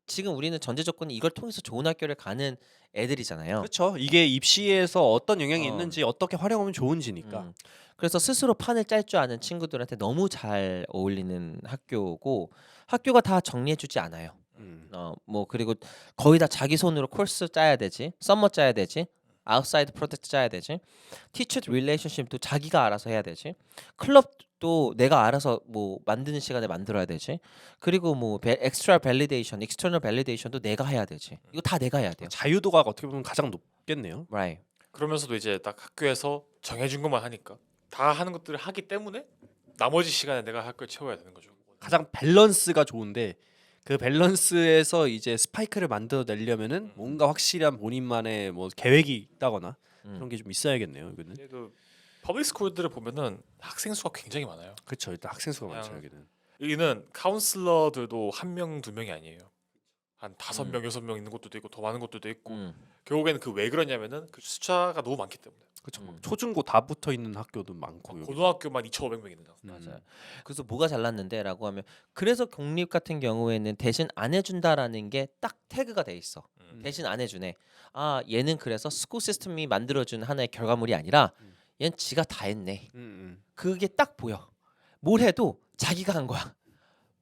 지금 우리는 전제 조건이 이걸 통해서 좋은 학교를 가는 애들이잖아요. 그렇죠. 이게 입시에서 어떤 영향이 어. 있는지 어떻게 활용하면 좋은지니까. 그래서 스스로 판을 짤 줄 아는 친구들한테 너무 잘 어울리는 학교고 학교가 다 정리해주지 않아요. 뭐 그리고 거의 다 자기 손으로 코र्스 짜야 되지, 썸머 짜야 되지, 아웃사이드 프로젝트 짜야 되지, 티처 릴레이션십도 자기가 알아서 해야 되지, 클럽도 내가 알아서 뭐 만드는 시간에 만들어야 되지, 그리고 뭐 엑스트라 밸리데이션, 익스터널 밸리데이션도 내가 해야 되지. 이거 다 내가 해야 돼요. 자유도가 어떻게 보면 가장 높겠네요. Right. 그러면서도 이제 딱 학교에서 정해준 것만 하니까 다 하는 것들을 하기 때문에 나머지 시간에 내가 학교를 채워야 되는 거죠. 가장 밸런스가 좋은데 그 밸런스에서 이제 스파이크를 만들어내려면은 뭔가 확실한 본인만의 뭐 계획이 있다거나 그런 게 좀 있어야겠네요. 이거는. 근데 그 퍼블릭 스쿨들을 보면은 학생 수가 굉장히 많아요. 그렇죠. 일단 학생 수가 그냥 많죠 여기는. 여기는 카운슬러들도 한 명, 두 명이 아니에요. 한 5명, 6명 있는 곳도 있고 더 많은 곳도 있고 결국에는 그 왜 그러냐면은 그 숫자가 너무 많기 때문에. 그렇죠. 초중고 다 붙어 있는 학교도 많고. 여기. 고등학교만 2,500명 있는 학 맞아요. 그래서 뭐가 잘났는데라고 하면 그래서 공립 같은 경우에는 대신 안 해준다라는 게 딱 태그가 돼 있어. 대신 안 해주네. 아 얘는 그래서 스쿨 시스템이 만들어준 하나의 결과물이 아니라 얘는 지가 다 했네. 그게 딱 보여. 뭘 해도 자기가 한 거야.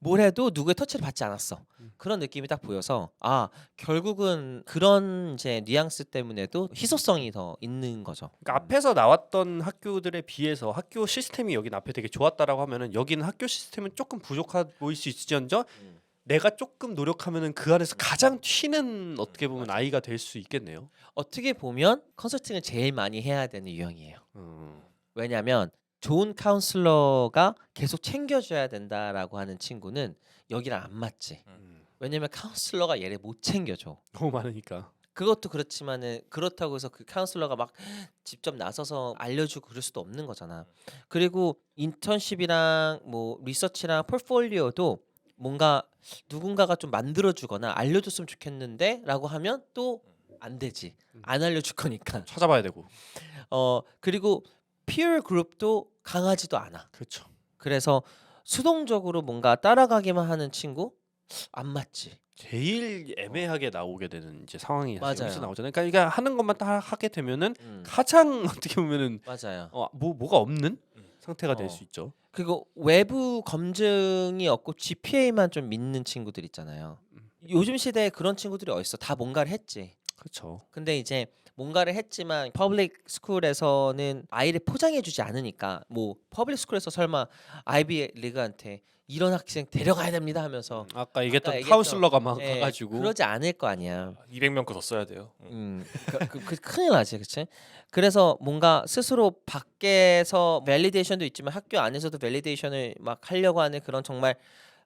뭘 해도 누구의 터치를 받지 않았어. 그런 느낌이 딱 보여서 아 결국은 그런 이제 뉘앙스 때문에도 희소성이 더 있는 거죠. 그러니까 앞에서 나왔던 학교들에 비해서 학교 시스템이 여긴 앞에 되게 좋았다라고 하면은 여기는 학교 시스템은 조금 부족해 보일 수 있을지언정 내가 조금 노력하면은 그 안에서 가장 튀는 어떻게 보면 아이가 될 수 있겠네요. 어떻게 보면 컨설팅을 제일 많이 해야 되는 유형이에요. 왜냐하면 좋은 카운슬러가 계속 챙겨줘야 된다라고 하는 친구는 여기랑 안 맞지. 왜냐면 카운슬러가 얘를 못 챙겨줘. 너무 많으니까. 그것도 그렇지만은 그렇다고 해서 그 카운슬러가 막 직접 나서서 알려주고 그럴 수도 없는 거잖아. 그리고 인턴십이랑 뭐 리서치랑 포트폴리오도 뭔가 누군가가 좀 만들어주거나 알려줬으면 좋겠는데라고 하면 또 안 되지. 안 알려줄 거니까. 찾아봐야 되고. 그리고 피어 그룹도 강하지도 않아. 그렇죠. 그래서 수동적으로 뭔가 따라가기만 하는 친구 안 맞지. 제일 애매하게 나오게 되는 이제 상황이 사실 맞아요. 여기서 나오잖아요. 그러니까 이게 하는 것만 다 하게 되면은 음, 가장 어떻게 보면은 맞아요. 뭐가 없는 상태가 될 어. 수 있죠. 그리고 외부 검증이 없고 GPA만 좀 믿는 친구들 있잖아요. 요즘 시대에 그런 친구들이 어딨어? 다 뭔가를 했지. 그렇죠. 근데 이제 뭔가를 했지만 퍼블릭 스쿨에서는 아이를 포장해주지 않으니까 뭐 퍼블릭 스쿨에서 설마 아이비 리그한테 이런 학생 데려가야 됩니다 하면서 아까 얘기했던 얘기했던- 카운슬러가 막 예, 가가지고 그러지 않을 거 아니야. 200명 거 더 써야 돼요. 큰일 나지, 그치? 그래서 뭔가 스스로 밖에서 밸리데이션도 있지만 학교 안에서도 밸리데이션을 막 하려고 하는 그런 정말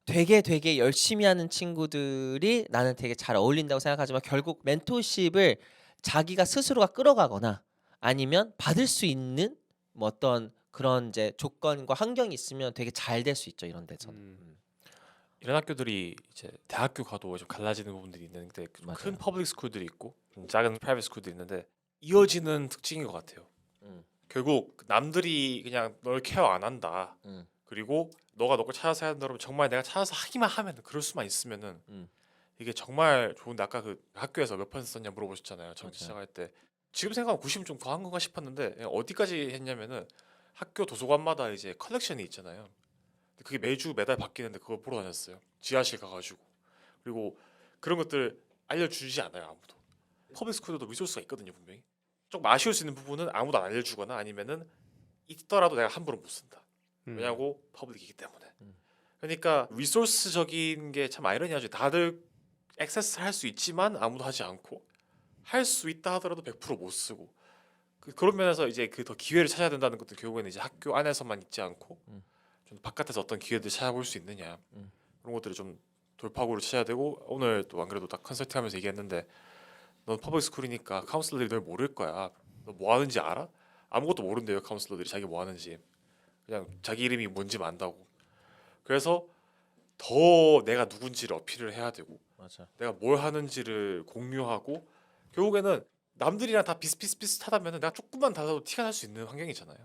되게 열심히 하는 친구들이 나는 되게 잘 어울린다고 생각하지만 결국 멘토십을 자기가 스스로가 끌어가거나 아니면 받을 수 있는 뭐 어떤 그런 이제 조건과 환경이 있으면 되게 잘 될 수 있죠 이런 데서는. 이런 학교들이 이제 대학교 가도 좀 갈라지는 부분들이 있는데 좀 맞아요. 큰 퍼블릭 스쿨들이 있고 좀 작은 프라이빗 스쿨들이 있는데 이어지는 특징인 것 같아요. 음. 결국 남들이 그냥 널 케어 안 한다. 음. 그리고 너가 너 걸 찾아서 해야 된다 그러면 정말 내가 찾아서 하기만 하면 그럴 수만 있으면은 이게 정말 좋은데 아까 그 학교에서 몇 퍼센트 썼냐 물어보셨잖아요. 처음 맞아요. 시작할 때 지금 생각하면 90은 좀 과한 건가 싶었는데 그냥 어디까지 했냐면은 학교 도서관마다 이제 컬렉션이 있잖아요. 근데 그게 매달 바뀌는데 그걸 보러 다녔어요. 지하실 가가지고 그리고 그런 것들 알려주지 않아요 아무도. 퍼블릭 스쿨도 리소스가 있거든요 분명히. 조금 아쉬울 수 있는 부분은 아무도 안 알려주거나 아니면은 있더라도 내가 함부로 못 쓴다. 왜냐고 퍼블릭이기 때문에. 그러니까 리소스적인 게 참 아이러니하죠. 다들 액세스 할 수 있지만 아무도 하지 않고 할 수 있다 하더라도 100%못 쓰고 그런 면에서 이제 그 더 기회를 찾아야 된다는 것도 결국에는 이제 학교 안에서만 있지 않고 좀 바깥에서 어떤 기회들 찾아볼 수 있느냐 그런 것들을 좀 돌파구를 찾아야 되고 오늘 또 안 그래도 딱 컨설팅하면서 얘기했는데 넌 퍼블릭 스쿨이니까 카운슬러들이 널 모를 거야. 너 뭐 하는지 알아? 아무것도 모른대요 카운슬러들이 자기 뭐 하는지. 그냥 자기 이름이 뭔지만 안다고. 그래서 더 내가 누군지를 어필을 해야 되고 맞아. 내가 뭘 하는지를 공유하고 결국에는 남들이랑 다 비슷하다면 내가 조금만 달라도 티가 날 수 있는 환경이잖아요.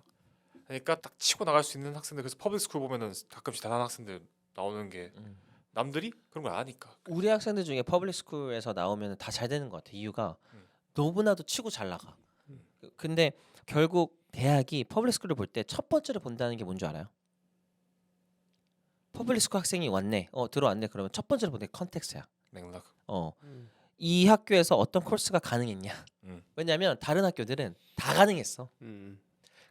그러니까 딱 치고 나갈 수 있는 학생들 그래서 퍼블릭 스쿨 보면은 가끔씩 대단한 학생들 나오는 게 남들이 그런 걸 아니까. 우리 학생들 중에 퍼블릭 스쿨에서 나오면 다 잘 되는 것 같아. 이유가 음. 너무나도 치고 잘 나가. 음. 근데 결국 대학이 퍼블릭 스쿨을 볼 때 첫 번째로 본다는 게 뭔지 알아요? 퍼블릭 스쿨 학생이 왔네. 들어왔네. 그러면 첫 번째로 보는 게 컨텍스트야. 맥락. 이 학교에서 어떤 코스가 가능했냐? 음. 왜냐면 다른 학교들은 다 가능했어.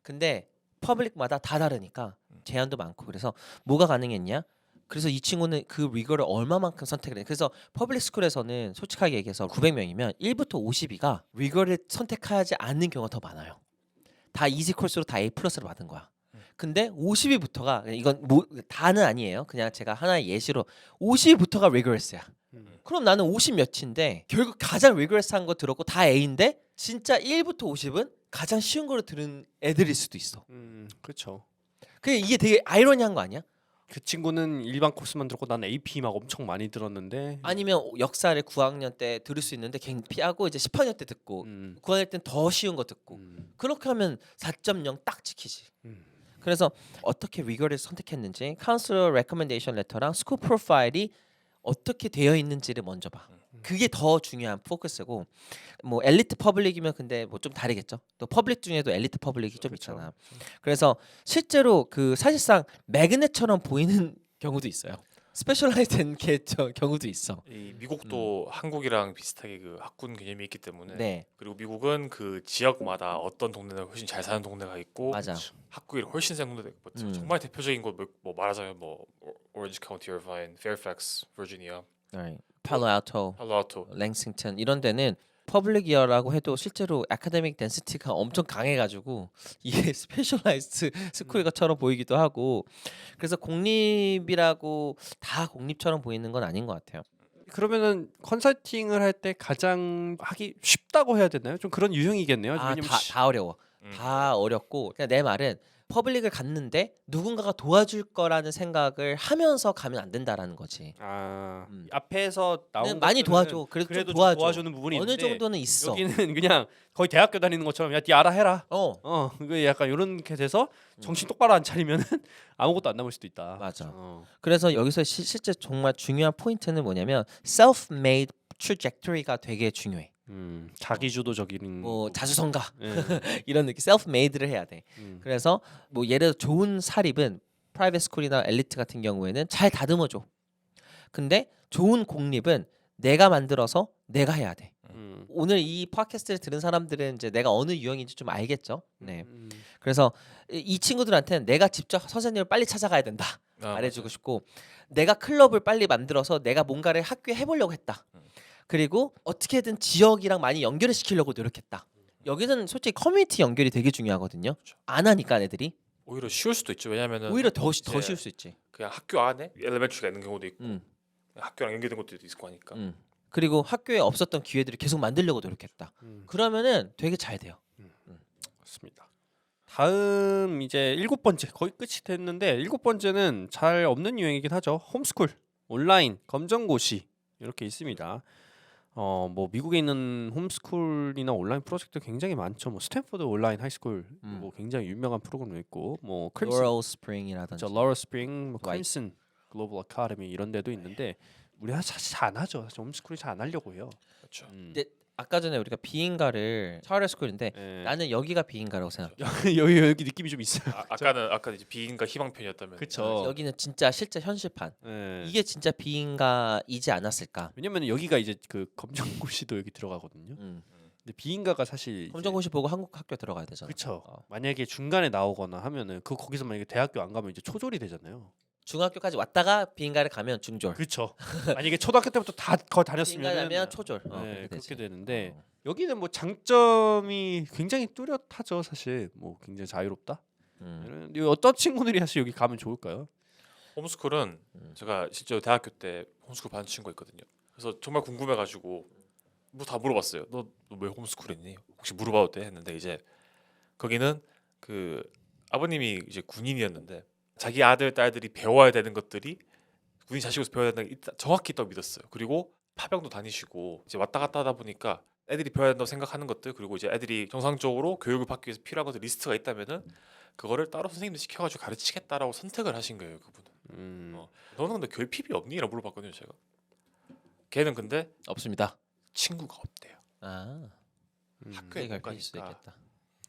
근데 퍼블릭마다 다 다르니까 제한도 많고 그래서 뭐가 가능했냐? 그래서 이 친구는 그 리거를 얼마만큼 선택을 해. 그래서 퍼블릭 스쿨에서는 솔직하게 얘기해서 900명이면 1부터 50위가 리거를 선택하지 않는 경우가 더 많아요. 다 이지 코스로 다 A 플러스를 받은 거야. 근데 50위부터가 이건 뭐 다는 아니에요. 그냥 제가 하나의 예시로 50위부터가 리거러스야. 그럼 나는 50 몇인데 결국 가장 리그레스한 거 들었고 다 A인데 진짜 1부터 50은 가장 쉬운 거를 들은 애들일 수도 있어. 그렇죠. 그 이게 되게 아이러니한 거 아니야? 그 친구는 일반 코스만 들었고 나는 AP 막 엄청 많이 들었는데 아니면 역사를 9학년 때 들을 수 있는데 걔 피하고 이제 10학년 때 듣고 9학년 때는 더 쉬운 거 듣고 그렇게 하면 4.0 딱 지키지. 그래서 어떻게 리거를 선택했는지 카운슬러 레커멘데이션 레터랑 스쿨 프로파일이 어떻게 되어 있는지를 먼저 봐. 그게 더 중요한 포커스고 뭐 엘리트 퍼블릭이면 근데 뭐 좀 다르겠죠. 또 퍼블릭 중에도 엘리트 퍼블릭이 좀 그렇죠. 있잖아. 그래서 실제로 그 사실상 매그넷처럼 보이는 경우도 있어요. 스페셜라이즈된 경우도 있어. 이 미국도 한국이랑 비슷하게 그 학군 개념이 있기 때문에 네, 그리고 미국은 그 지역마다 어떤 동네는 훨씬 잘 사는 동네가 있고 맞아. 학구율이 훨씬 센 동네도 있고 정말 대표적인 곳 뭐 말하자면 뭐 오렌지 카운티, 어바인, 페어팩스, 버지니아, 팔로알토, 팔로알토. 랭싱턴 이런 데는 퍼블릭 이어라고 해도 실제로 아카데믹 덴시티가 엄청 강해가지고 이게 스페셜라이즈드 스쿨처럼 보이기도 하고 그래서 공립이라고 다 공립처럼 보이는 건 아닌 것 같아요. 그러면은 컨설팅을 할 때 가장 하기 쉽다고 해야 되나요? 좀 그런 유형이겠네요. 왜냐면 다 어려워. 다 어렵고 그냥 내 말은 퍼블릭을 갔는데 누군가가 도와줄 거라는 생각을 하면서 가면 안 된다라는 거지. 앞에서 나온 많이 것들은 도와줘. 그래도 그래도 좀 좀 도와줘. 도와주는 부분이 어느 있는데 정도는 있어. 여기는 그냥 거의 대학교 다니는 것처럼 야, 네 알아 해라. 그 약간 이렇게 돼서 정신 똑바로 안 차리면은 아무것도 안 남을 수도 있다. 맞아. 그래서 여기서 실제 정말 중요한 포인트는 뭐냐면 self-made trajectory가 되게 중요해. 자기주도적인 뭐 자수성가 예. 이런 느낌 self-made를 해야 돼. 그래서 뭐 예를 들어 좋은 사립은 프라이빗 스쿨이나 엘리트 같은 경우에는 잘 다듬어줘. 근데 좋은 공립은 내가 만들어서 내가 해야 돼. 오늘 이 팟캐스트를 들은 사람들은 이제 내가 어느 유형인지 좀 알겠죠. 네. 그래서 이 친구들한테는 내가 직접 선생님을 빨리 찾아가야 된다. 말해주고 싶고 내가 클럽을 빨리 만들어서 내가 뭔가를 학교에 해보려고 했다. 그리고 어떻게든 지역이랑 많이 연결을 시키려고 노력했다. 여기는 솔직히 커뮤니티 연결이 되게 중요하거든요. 안 하니까 애들이 오히려 쉬울 수도 있죠. 왜냐면은 오히려 더 쉬울 수 있지. 그냥 학교 안에 엘리멘트리가 있는 경우도 있고 학교랑 연계된 것도 있을 거니까. 그리고 학교에 없었던 기회들을 계속 만들려고 노력했다. 그러면은 되게 잘 돼요. 그렇습니다. 다음 이제 7번째 거의 끝이 됐는데 7번째는 잘 없는 유행이긴 하죠. 홈스쿨, 온라인, 검정고시 이렇게 있습니다. 뭐 미국에 있는 홈스쿨이나 온라인 프로젝트 굉장히 많죠. 뭐 스탠포드 온라인 하이스쿨 뭐 굉장히 유명한 프로그램도 있고 뭐 크림슨, 로럴 스프링이라든지 러럴 스프링, 뭐 와이- 크림슨 글로벌 아카데미 이런 데도 있는데 우리가 사실 잘 안 하죠. 사실 홈스쿨이 잘 안 하려고 해요. 그렇죠. 근데 아까 전에 우리가 비인가를 차르 스쿨인데 예. 나는 여기가 비인가라고 생각해. 여기 느낌이 좀 있어요. 아까 이제 비인가 희망편이었다면. 그쵸. 여기는 진짜 실제 현실판. 예. 이게 진짜 비인가이지 않았을까? 왜냐면 여기가 이제 그 검정고시도 여기 들어가거든요. 근데 비인가가 사실 이제- 검정고시 보고 한국 학교 들어가야 되잖아. 그쵸. 만약에 중간에 나오거나 하면은 거기서 만약에 대학교 안 가면 이제 초졸이 되잖아요. 중학교까지 왔다가 비인가를 가면 중졸. 그쵸. 만약에 초등학교 때부터 다 거 다녔으면 비인가면 초졸. 네, 그렇게 되지. 되는데 여기는 뭐 장점이 굉장히 뚜렷하죠. 사실 뭐 굉장히 자유롭다. 어떤 친구들이 사실 여기 가면 좋을까요? 홈스쿨은 제가 실제로 대학교 때 홈스쿨 받은 친구가 있거든요. 그래서 정말 궁금해가지고 뭐 다 물어봤어요. 너 왜 홈스쿨 했니? 혹시 물어봐도 돼? 했는데 이제 거기는 그 아버님이 이제 군인이었는데 자기 아들 딸들이 배워야 되는 것들이 군인 자식으로서 배워야 된다는 게 정확히 있다고 믿었어요. 그리고 파병도 다니시고 이제 왔다 갔다 하다 보니까 애들이 배워야 된다고 생각하는 것들 그리고 이제 애들이 정상적으로 교육을 받기 위해서 필요한 것들 리스트가 있다면은 그거를 따로 선생님들 시켜가지고 가르치겠다라고 선택을 하신 거예요. 그분은. 너는 근데 결핍이 없니? 라고 물어봤거든요 제가. 걔는 근데 없습니다. 친구가 없대요. 아, 학교에 그게 못 결핍일 수도 가니까. 있겠다.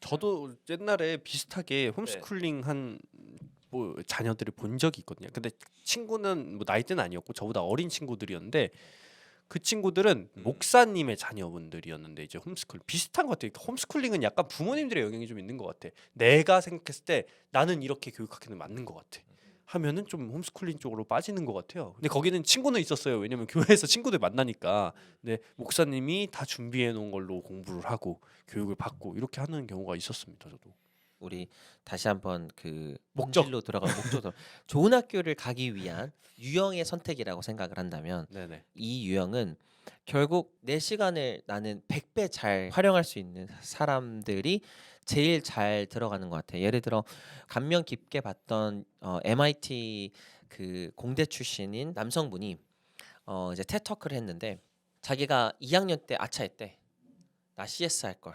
저도 옛날에 비슷하게 홈스쿨링 한 뭐 자녀들을 본 적이 있거든요. 근데 친구는 뭐 나이 때는 아니었고 저보다 어린 친구들이었는데 그 친구들은 목사님의 자녀분들이었는데 이제 홈스쿨 비슷한 것 같아요. 홈스쿨링은 약간 부모님들의 영향이 좀 있는 것 같아. 내가 생각했을 때 나는 이렇게 교육하기는 맞는 것 같아. 하면은 좀 홈스쿨링 쪽으로 빠지는 것 같아요. 근데 거기는 친구는 있었어요. 왜냐면 교회에서 친구들 만나니까. 근데 목사님이 다 준비해 놓은 걸로 공부를 하고 교육을 받고 이렇게 하는 경우가 있었습니다. 저도. 우리 다시 한번 그 목적. 본질로 돌아가 목적으로 좋은 학교를 가기 위한 유형의 선택이라고 생각을 한다면 네네. 이 유형은 결국 내 시간을 나는 100배 잘 활용할 수 있는 사람들이 제일 잘 들어가는 것 같아요. 예를 들어 감명 깊게 봤던 MIT 그 공대 출신인 남성분이 이제 테터크를 했는데 자기가 2학년 때 아차했대. 나 CS 할 걸.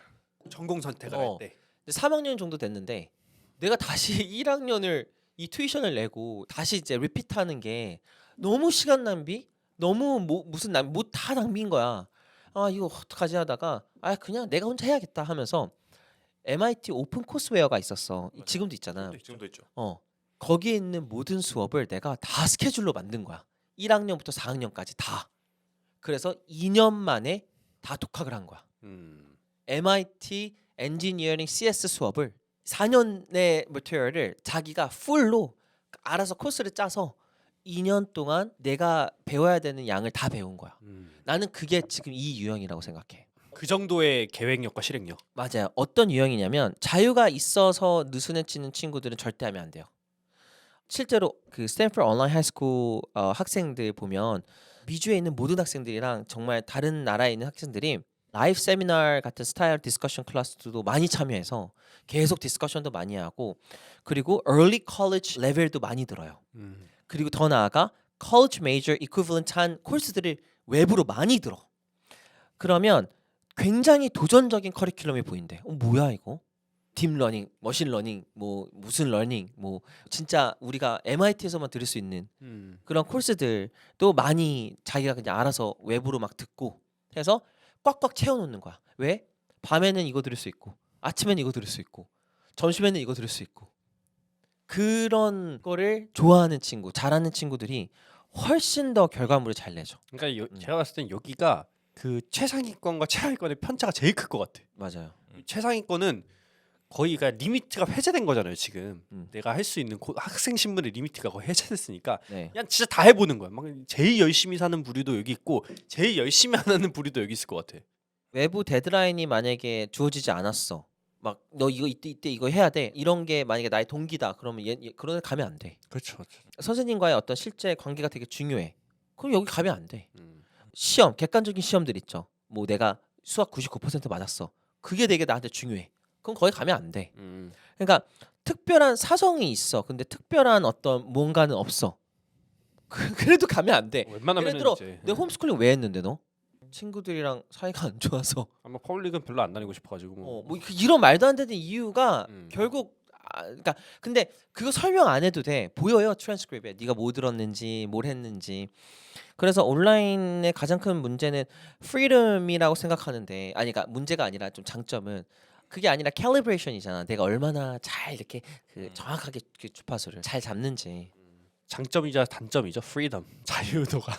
전공 선택을 어. 할 때. 3학년 정도 됐는데 내가 다시 1학년을 이 튜이션을 내고 다시 이제 리피트하는 게 너무 시간 낭비, 너무 무슨 다 낭비인 거야. 아 이거 어떡하지 하다가 아 그냥 내가 혼자 해야겠다 하면서 MIT 오픈 코스웨어가 있었어. 맞아요. 지금도 있잖아. 지금도 있죠. 거기에 있는 모든 수업을 내가 다 스케줄로 만든 거야. 1학년부터 4학년까지 다. 그래서 2년 만에 다 독학을 한 거야. MIT 엔지니어링 CS 수업을 4년의 머티리얼을 자기가 풀로 알아서 코스를 짜서 2년 동안 내가 배워야 되는 양을 다 배운 거야. 나는 그게 지금 이 유형이라고 생각해. 그 정도의 계획력과 실행력. 맞아요. 어떤 유형이냐면 자유가 있어서 느슨해 치는 친구들은 절대 하면 안 돼요. 실제로 그 스탠퍼드 온라인 하이스쿨 학생들 보면 미주에 있는 모든 학생들이랑 정말 다른 나라에 있는 학생들이 라이브 세미나 같은 스타일 디스커션 클래스도 많이 참여해서 계속 디스커션도 많이 하고 그리고 early college 레벨도 많이 들어요. 그리고 더 나아가 college major equivalent한 코र्스들을 외부로 많이 들어. 그러면 굉장히 도전적인 커리큘럼이 보인대. 뭐야 이거? 딥러닝, 머신러닝, 뭐 무슨 러닝, 뭐 진짜 우리가 MIT에서만 들을 수 있는 그런 코र्스들도 많이 자기가 그냥 알아서 외부로 막 듣고 해서 꽉꽉 채워놓는 거야. 왜? 밤에는 이거 들을 수 있고 아침에는 이거 들을 수 있고 점심에는 이거 들을 수 있고 그런 거를 좋아하는 친구, 잘하는 친구들이 훨씬 더 결과물을 잘 내죠. 그러니까 제가 봤을 땐 여기가 그 최상위권과 최하위권의 편차가 제일 클 것 같아. 맞아요. 최상위권은 거의 그러니까 리미트가 해제된 거잖아요 지금. 음. 내가 할 수 있는 학생 신분의 리미트가 거의 해제됐으니까 네. 그냥 진짜 다 해보는 거야. 막 제일 열심히 사는 부류도 여기 있고 제일 열심히 안 하는 부류도 여기 있을 것 같아. 외부 데드라인이 만약에 주어지지 않았어. 막 너 이거 이때 이거 해야 돼. 이런 게 만약에 나의 동기다. 그러면 그런 데 가면 안 돼. 그렇죠. 선생님과의 어떤 실제 관계가 되게 중요해. 그럼 여기 가면 안 돼. 시험, 객관적인 시험들 있죠. 뭐 내가 수학 99% 맞았어. 그게 되게 나한테 중요해. 그럼 거기 가면 안 돼. 그러니까 특별한 사정이 있어. 근데 특별한 어떤 뭔가는 없어. 그래도 가면 안 돼. 웬만하면 예를 들어 이제 내 홈스쿨링 왜 했는데 너? 친구들이랑 사이가 안 좋아서 아마 퍼블릭은 별로 안 다니고 싶어가지고 뭐 이런 말도 안 되는 이유가 결국 그러니까 근데 그거 설명 안 해도 돼. 보여요 트랜스크립에 네가 뭐 들었는지 뭘 했는지. 그래서 온라인의 가장 큰 문제는 프리덤이라고 생각하는데 아니 그러니까 문제가 아니라 좀 장점은 그게 아니라 캘리브레이션이잖아. 내가 얼마나 잘 이렇게 그 정확하게 그 주파수를 잘 잡는지. 장점이자 단점이죠. 프리덤 자유도가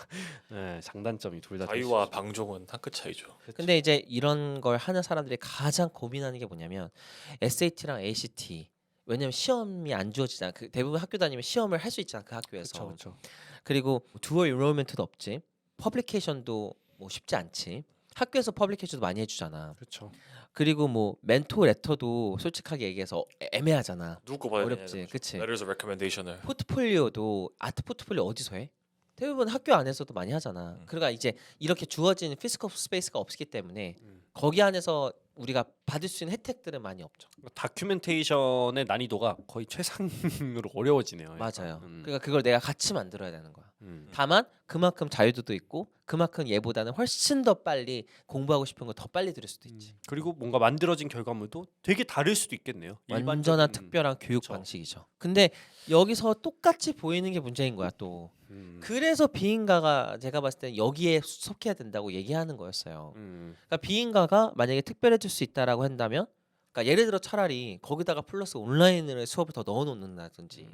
네, 장단점이 둘 다. 자유와 방종은 한 끗 차이죠. 근데 이제 이런 걸 하는 사람들이 가장 고민하는 게 뭐냐면 SAT랑 ACT 왜냐면 시험이 안 주어지잖아. 그 대부분 학교 다니면 시험을 할 수 있잖아 그 학교에서. 그렇죠. 그리고 두어 인롤먼트도 없지. 퍼블리케이션도 뭐 쉽지 않지. 학교에서 퍼블리케이션도 많이 해주잖아. 그렇죠. 그리고 뭐 멘토 레터도 솔직하게 얘기해서 애매하잖아. 누구 봐야 어렵지, 되냐, 그치? Letters of recommendation을. 포트폴리오도 아트 포트폴리오 어디서 해? 대부분 학교 안에서도 많이 하잖아. 그러니까 이제 이렇게 주어진 피지컬 스페이스가 없기 때문에 거기 안에서 우리가 받을 수 있는 혜택들은 많이 없죠. 다큐멘테이션의 난이도가 거의 최상으로 어려워지네요. 맞아요. 음. 그러니까 그걸 내가 같이 만들어야 되는 거야. 다만 그만큼 자유도도 있고 그만큼 얘보다는 훨씬 더 빨리 공부하고 싶은 거 더 빨리 들을 수도 있지. 그리고 뭔가 만들어진 결과물도 되게 다를 수도 있겠네요. 완전한 일반적인- 특별한 교육 그쵸. 방식이죠. 근데 여기서 똑같이 보이는 게 문제인 거야 또. 그래서 비인가가 제가 봤을 때 여기에 속해야 된다고 얘기하는 거였어요. 그러니까 비인가가 만약에 특별해질 수 있다라고 한다면, 그러니까 예를 들어 차라리 거기다가 플러스 온라인으로 수업을 더 넣어놓는다든지.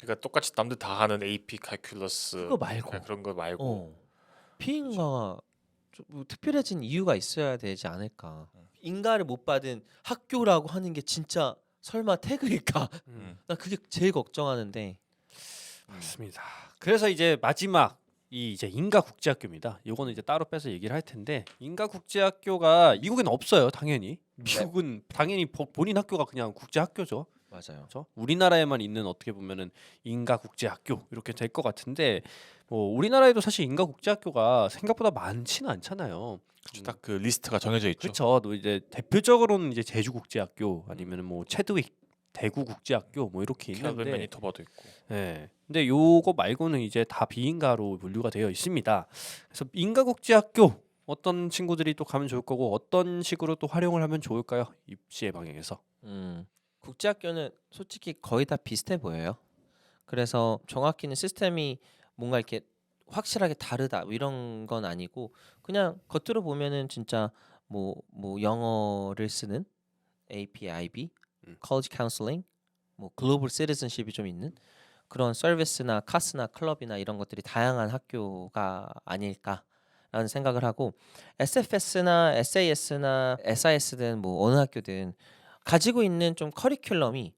그러니까 똑같이 남들 다 하는 AP 칼큘러스 그거 말고. 그런 거 말고 비인가가 좀 특별해진 이유가 있어야 되지 않을까. 인가를 못 받은 학교라고 하는 게 진짜 설마 태그일까? 나 그게 제일 걱정하는데. 맞습니다. 그래서 이제 마지막 이 이제 인가국제학교입니다. 이거는 이제 따로 빼서 얘기를 할 텐데 인가국제학교가 미국엔 없어요. 당연히 미국은 당연히 본인 학교가 그냥 국제학교죠. 맞아요. 그렇죠? 우리나라에만 있는 어떻게 보면은 인가국제학교 이렇게 될 것 같은데 뭐 우리나라에도 사실 인가국제학교가 생각보다 많지는 않잖아요. 딱 그 리스트가 정해져 있죠. 그렇죠. 또 이제 대표적으로는 이제 제주국제학교 아니면 뭐 체드윅 대구국제학교 뭐 이렇게 캐나다 있는데 매니토바도 있고. 네. 근데 요거 말고는 이제 다 비인가로 분류가 되어 있습니다. 그래서 인가국제학교 어떤 친구들이 또 가면 좋을 거고 어떤 식으로 또 활용을 하면 좋을까요? 입시의 방향에서. 국제학교는 솔직히 거의 다 비슷해 보여요. 그래서 정확히는 시스템이 뭔가 이렇게 확실하게 다르다 뭐 이런 건 아니고 그냥 겉으로 보면은 진짜 뭐 영어를 쓰는 AP, IB, college counseling, 뭐 global citizenship이 좀 있는 그런 서비스나 카스나 클럽이나 이런 것들이 다양한 학교가 아닐까라는 생각을 하고 SFS나 SAS나 SIS든 뭐 어느 학교든 가지고 있는 좀 커리큘럼이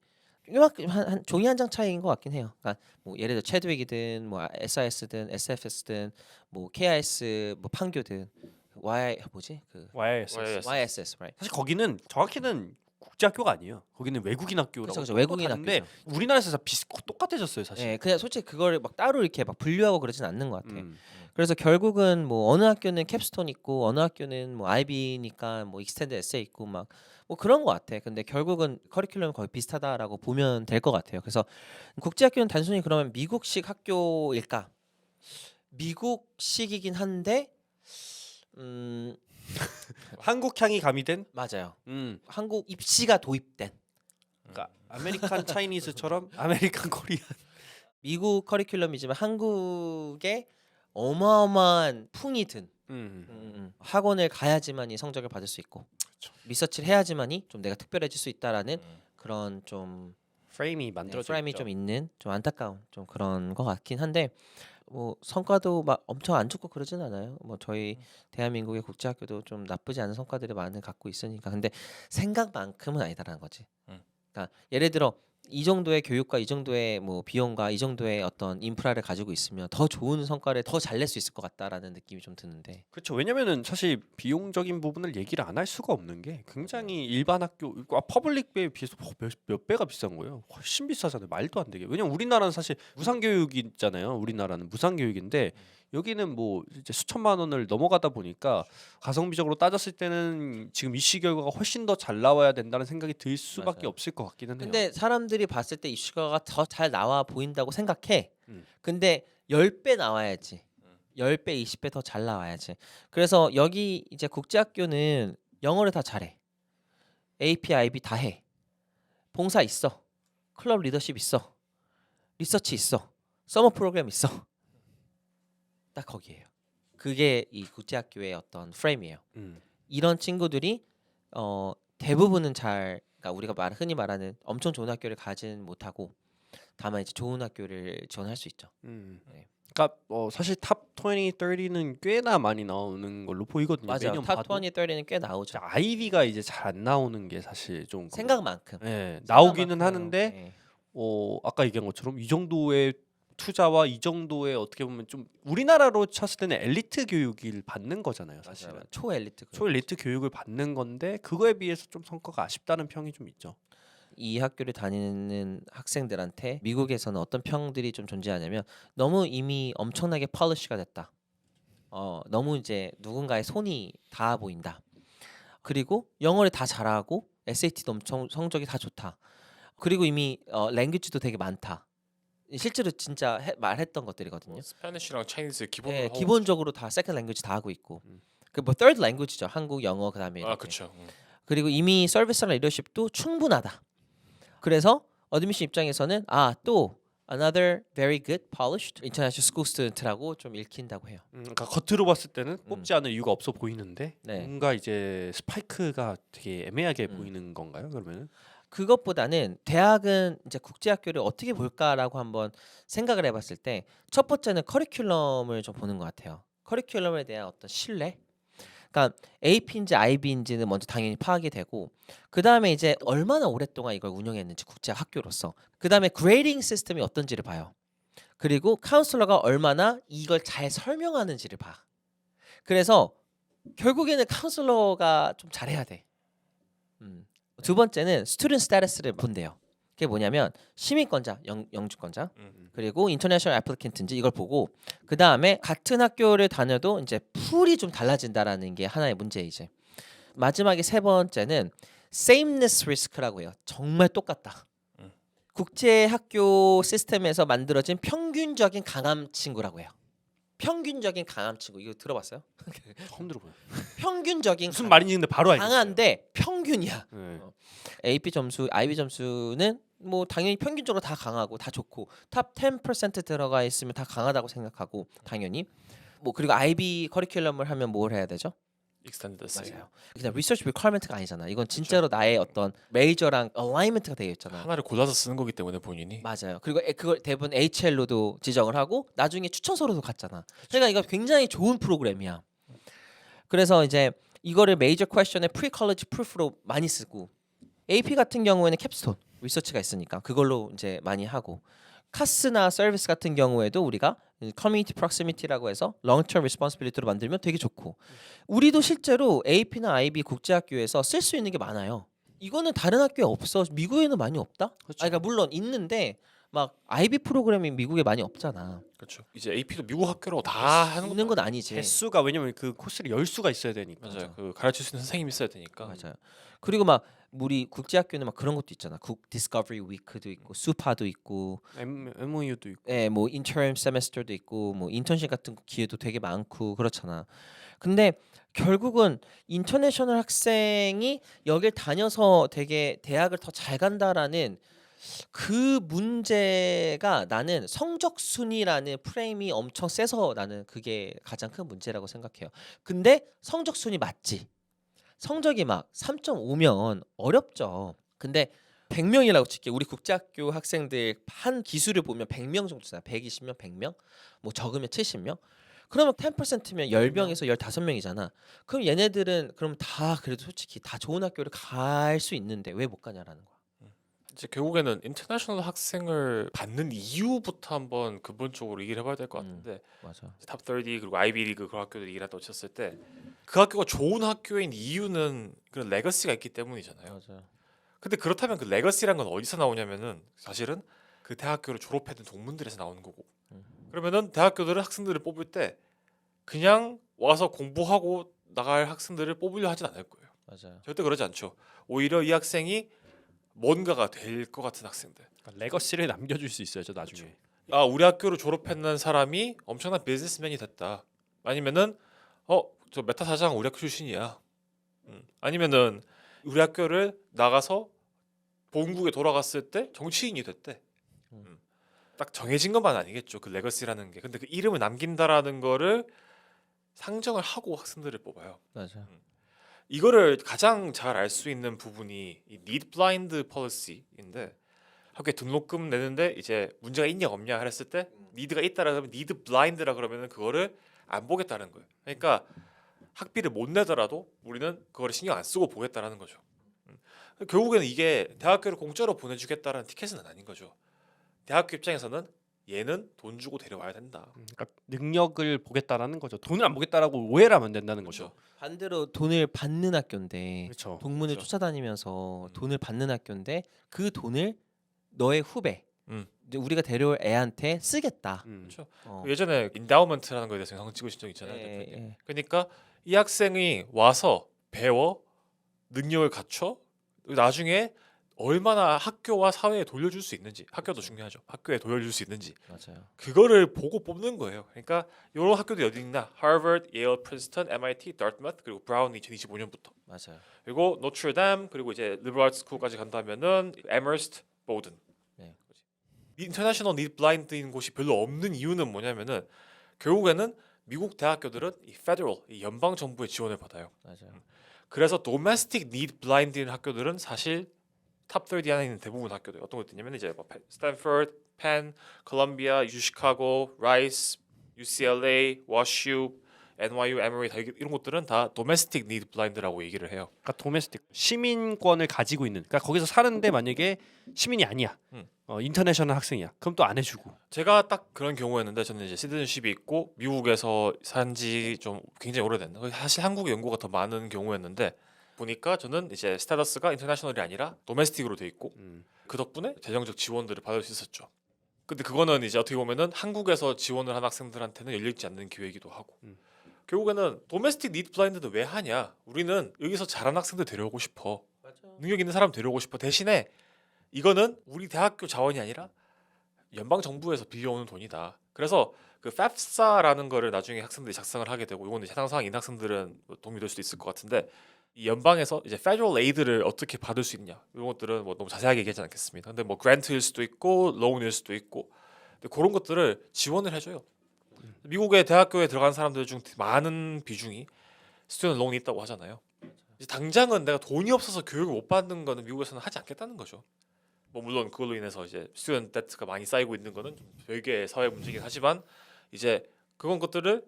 이만큼 한 종이 한 장 차이인 것 같긴 해요. 그러니까 뭐 예를 들어 체드윅이든 뭐 SIS든 SFS든 뭐 KIS 뭐 판교든 뭐지 그 YSS. YSS right. 사실 거기는 정확히는 국제학교가 아니에요. 거기는 외국인 학교라고. 그쵸, 외국인 다른데 학교죠. 우리나라에서 다 똑같아졌어요, 사실. 예, 그냥 솔직히 그걸 막 따로 이렇게 막 분류하고 그러진 않는 것 같아. 음. 그래서 결국은 뭐 어느 학교는 캡스톤 있고 어느 학교는 뭐 IB니까 뭐 익스텐드 에세이 있고 막 뭐 그런 것 같아. 근데 결국은 커리큘럼이 거의 비슷하다라고 보면 될 것 같아요. 그래서 국제학교는 단순히 그러면 미국식 학교일까? 미국식이긴 한데 한국향이 가미된 맞아요. 음. 한국 입시가 도입된 그러니까 아메리칸 차이니즈처럼 아메리칸 코리안. 미국 커리큘럼이지만 한국에 어마어마한 풍이 든 학원을 가야지만이 성적을 받을 수 있고 그렇죠. 리서치를 해야지만이 좀 내가 특별해질 수 있다라는 그런 좀 프레임이 만들어져 프레임이 있죠. 좀 있는 좀 안타까운 좀 그런 것 같긴 한데 뭐 성과도 막 엄청 안 좋고 그러진 않아요. 뭐 저희 대한민국의 국제학교도 좀 나쁘지 않은 성과들을 많이 갖고 있으니까 근데 생각만큼은 아니다라는 거지. 그러니까 예를 들어 이 정도의 교육과 이 정도의 뭐 비용과 이 정도의 어떤 인프라를 가지고 있으면 더 좋은 성과를 더 잘 낼 수 있을 것 같다라는 느낌이 좀 드는데 그렇죠. 왜냐면은 사실 비용적인 부분을 얘기를 안 할 수가 없는 게 굉장히 일반 학교 퍼블릭에 비해서 몇 배가 비싼 거예요. 훨씬 비싸잖아요. 말도 안 되게. 왜냐면 우리나라는 사실 무상교육이 있잖아요. 우리나라는 무상교육인데 여기는 뭐 이제 수천만 원을 넘어가다 보니까 가성비적으로 따졌을 때는 지금 입시 결과가 훨씬 더 잘 나와야 된다는 생각이 들 수밖에 맞아요. 없을 것 같기는 해요. 근데 사람들이 봤을 때 이슈가가 더 잘 나와 보인다고 생각해. 음. 근데 10배 나와야지. 10배, 20배 더 잘 나와야지. 그래서 여기 이제 국제학교는 영어를 다 잘해. AP, IB 다 해. 봉사 있어. 클럽 리더십 있어. 리서치 있어. 서머 프로그램 있어. 딱 거기에요. 그게 이 국제학교의 어떤 프레임이에요. 이런 친구들이 대부분은 그러니까 우리가 흔히 말하는 엄청 좋은 학교를 가진 못하고 다만 이제 좋은 학교를 지원할 수 있죠. 네. 그러니까 사실 탑 20, 30는 꽤나 많이 나오는 걸로 보이거든요. 맞아요. 매년 탑 봐도. 20, 30는 꽤 나오죠. 아이비가 이제 잘 안 나오는 게 사실 좀 생각만큼. 나오기는 생각만큼. 하는데 네. 아까 얘기한 것처럼 이 정도의 투자와 이 정도의 어떻게 보면 좀 우리나라로 쳤을 때는 엘리트 교육을 받는 거잖아요, 사실은. 맞아요. 초엘리트. 초엘리트 교육을 받는 건데 그거에 비해서 좀 성과가 아쉽다는 평이 좀 있죠. 이 학교를 다니는 학생들한테 미국에서는 어떤 평들이 좀 존재하냐면 너무 이미 엄청나게 폴리시가 됐다. 너무 이제 누군가의 손이 닿아 보인다. 그리고 영어를 다 잘하고 SAT도 엄청 성적이 다 좋다. 그리고 이미 랭귀지도 되게 많다. 실제로 진짜 말했던 것들이거든요. 뭐 스페니쉬랑 차이니즈 기본으로 예, 하고 기본적으로 다 세컨 랭귀지 다 하고 있고 음. 그 뭐 third language죠. 한국, 영어 그다음에 아 이렇게. 그렇죠. 그리고 이미 서비스랑 리더십도 충분하다. 그래서 어드미션 입장에서는 또 another very good polished international school student라고 좀 읽힌다고 해요. 그러니까 겉으로 봤을 때는 뽑지 않을 이유가 없어 보이는데 네. 뭔가 이제 스파이크가 되게 애매하게 음. 보이는 건가요? 그러면은 그것보다는 대학은 이제 국제학교를 어떻게 볼까라고 한번 생각을 해봤을 때 첫 번째는 커리큘럼을 좀 보는 것 같아요. 커리큘럼에 대한 어떤 신뢰. 그러니까 AP인지 IB인지는 먼저 당연히 파악이 되고 그 다음에 이제 얼마나 오랫동안 이걸 운영했는지 국제학교로서 그 다음에 그레이딩 시스템이 어떤지를 봐요. 그리고 카운슬러가 얼마나 이걸 잘 설명하는지를 봐. 그래서 결국에는 카운슬러가 좀 잘해야 돼. 두 번째는 스튜던트 스테이터스를 본대요. 그게 뭐냐면 시민권자, 영주권자, 그리고 인터내셔널 애플리켄트인지 이걸 보고 그 다음에 같은 학교를 다녀도 이제 풀이 좀 달라진다라는 게 하나의 문제이지. 마지막에 세 번째는 sameness risk라고 해요. 정말 똑같다. 국제 학교 시스템에서 만들어진 평균적인 강함 친구라고 해요. 평균적인 강함 친구 이거 들어봤어요? 처음 들어봐요. 평균적인 무슨 말인지 근데 바로 알겠어요. 강한데 평균이야. 네. AP 점수, IB 점수는 뭐 당연히 평균적으로 다 강하고 다 좋고 탑 10% 들어가 있으면 다 강하다고 생각하고 당연히 뭐 그리고 IB 커리큘럼을 하면 뭘 해야 되죠? 익스텐드 세이. 맞아요. 그냥 리서치 리퀘어먼트가 아니잖아. 이건 진짜로 나의 어떤 메이저랑 얼라이먼트가 되어 있잖아. 하나를 골라서 쓰는 거기 때문에 본인이 맞아요. 그리고 그걸 대부분 HL로도 지정을 하고 나중에 추천서로도 갔잖아. 그러니까 이거 굉장히 좋은 프로그램이야. 그래서 이제 이거를 메이저 퀘스천의 프리 컬리지 프루프로 많이 쓰고 AP 같은 경우에는 캡스톤 리서치가 있으니까 그걸로 이제 많이 하고 카스나 서비스 같은 경우에도 우리가 커뮤니티 프록시미티라고 해서 롱텀 리스폰시빌리티로 만들면 되게 좋고 우리도 실제로 AP나 IB 국제학교에서 쓸 수 있는 게 많아요. 이거는 다른 학교에 없어. 미국에는 많이 없다? 그렇죠. 그러니까 물론 있는데 막 IB 프로그램이 미국에 많이 없잖아. 그렇죠. 이제 AP도 미국 학교로 다 하는 있는 건 아니지. 개수가 왜냐면 그 코스를 열 수가 있어야 되니까. 맞아요. 그 가르칠 수 있는 선생님이 있어야 되니까. 맞아요. 그리고 막 우리 국제학교는 막 그런 것도 있잖아. 국 디스커버리 위크도 있고 수파도 있고 MOU도 있고. 예, 뭐 인터임 세메스터도 있고 뭐 인턴십 같은 기회도 되게 많고 그렇잖아. 근데 결국은 인터내셔널 학생이 여길 다녀서 되게 대학을 더 잘 간다라는 그 문제가 나는 성적 순위라는 프레임이 엄청 세서 나는 그게 가장 큰 문제라고 생각해요. 근데 성적 순위 맞지? 성적이 막 3.5면 어렵죠. 근데 100명이라고 칠게. 우리 국제학교 학생들 한 기수를 보면 100명 정도 잖아. 120명, 100명? 뭐 적으면 70명? 그러면 10%면 10명에서 15명이잖아. 그럼 얘네들은 그럼 다 그래도 솔직히 다 좋은 학교를 갈 수 있는데 왜 못 가냐라는 거야. 이제 결국에는 인터내셔널 학생을 받는 이유부터 한번 근본적으로 얘기를 해봐야 될 것 같은데 맞아. 탑 30 그리고 아이비 리그 그런 학교들 얘기를 한다고 쳤을 때 그 학교가 좋은 학교인 이유는 그런 레거시가 있기 때문이잖아요. 맞아. 근데 그렇다면 그 레거시란 건 어디서 나오냐면은 사실은 그 대학교를 졸업했던 동문들에서 나오는 거고 그러면은 대학교들은 학생들을 뽑을 때 그냥 와서 공부하고 나갈 학생들을 뽑으려 하진 않을 거예요. 맞아요. 절대 그러지 않죠. 오히려 이 학생이 뭔가가 될 것 같은 학생들. 그러니까 레거시를 남겨줄 수 있어야죠 나중에. 아 우리 학교를 졸업했는 사람이 엄청난 비즈니스맨이 됐다. 아니면은 저 메타 사장 우리 학교 출신이야. 아니면은 우리 학교를 나가서 본국에 돌아갔을 때 정치인이 됐대. 딱 정해진 것만 아니겠죠. 그 레거시라는 게. 근데 그 이름을 남긴다라는 거를 상정을 하고 학생들을 뽑아요. 맞아. 이거를 가장 잘 알 수 있는 부분이 이 need blind policy인데 학교에 등록금 내는데 이제 문제가 있냐 없냐 했을 때 need가 있다라 그러면 need blind라 그러면은 그거를 안 보겠다는 거예요. 그러니까 학비를 못 내더라도 우리는 그거를 신경 안 쓰고 보겠다라는 거죠. 결국에는 이게 대학교를 공짜로 보내주겠다라는 티켓은 아닌 거죠. 대학교 입장에서는 얘는 돈 주고 데려와야 된다. 그러니까 능력을 보겠다라는 거죠. 돈을 안 보겠다라고 오해를 하면 된다는 거죠. 반대로 돈을 받는 학교인데 그렇죠. 동문을 그렇죠. 쫓아다니면서 돈을 받는 학교인데 그 돈을 너의 후배 이제 우리가 데려올 애한테 쓰겠다. 그렇죠. 어. 예전에 인다우먼트라는 거에 대해서 영상 찍으신 적 있잖아요. 예, 대표님. 예. 그러니까 이 학생이 와서 배워 능력을 갖춰 나중에 얼마나 학교와 사회에 돌려줄 수 있는지, 학교도 중요하죠. 학교에 돌려줄 수 있는지 맞아요. 그거를 보고 뽑는 거예요. 그러니까 이런 학교들이 어디 있나? 하버드, 예일, 프린스턴, MIT, 다트머스 그리고 브라운 2025년부터 맞아요. 그리고 노트르담 그리고 이제 리버럴 아트 스쿨까지 간다면은 에머스트, 보든. 네. 인터내셔널 니드 블라인드인 곳이 별로 없는 이유는 뭐냐면은 결국에는 미국 대학교들은 이 페더럴, 이 연방 정부의 지원을 받아요. 맞아요. 그래서 도메스틱 니드 블라인드인 학교들은 사실 탑 30 안에 있는 대부분 학교들 어떤 거 있냐면 이제 뭐 스탠퍼드, 펜, 콜롬비아, 유시 시카고, 라이스, UCLA, 워슈, NYU, 에머리 다 이런 곳들은 다 도메스틱 니드 블라인드라고 얘기를 해요. 그러니까 도메스틱 시민권을 가지고 있는. 그러니까 거기서 사는데 만약에 시민이 아니야. 인터내셔널 학생이야. 그럼 또 안 해주고. 제가 딱 그런 경우였는데 저는 이제 시티즌십이 있고 미국에서 산지 좀 굉장히 오래됐나. 사실 한국 연구가 더 많은 경우였는데 보니까 저는 이제 스테터스가 인터내셔널이 아니라 도메스틱으로 돼 있고 그 덕분에 재정적 지원들을 받을 수 있었죠. 근데 그거는 이제 어떻게 보면은 한국에서 지원을 한 학생들한테는 열리지 않는 기회이기도 하고 결국에는 도메스틱 니드 블라인드는 왜 하냐? 우리는 여기서 잘하는 학생들 데려오고 싶어. 맞아요. 능력 있는 사람 데려오고 싶어. 대신에 이거는 우리 대학교 자원이 아니라 연방 정부에서 빌려오는 돈이다. 그래서 그 FAFSA라는 거를 나중에 학생들이 작성을 하게 되고 이거는 해당사항인 학생들은 뭐 도움이 될 수도 있을 것 같은데 이 연방에서 이제 Federal Aid를 어떻게 받을 수 있냐 이런 것들은 뭐 너무 자세하게 얘기하지 않겠습니다. 근데 뭐 그랜트일 수도 있고 로운일 수도 있고 근데 그런 것들을 지원을 해줘요. 미국의 대학교에 들어간 사람들 중 많은 비중이 스튜던트 론이 있다고 하잖아요. 이제 당장은 내가 돈이 없어서 교육을 못 받는 거는 미국에서는 하지 않겠다는 거죠. 뭐 물론 그걸로 인해서 이제 스튜던트 데트가 많이 쌓이고 있는 거는 좀 별개의 사회 문제긴 하지만 이제 그런 것들을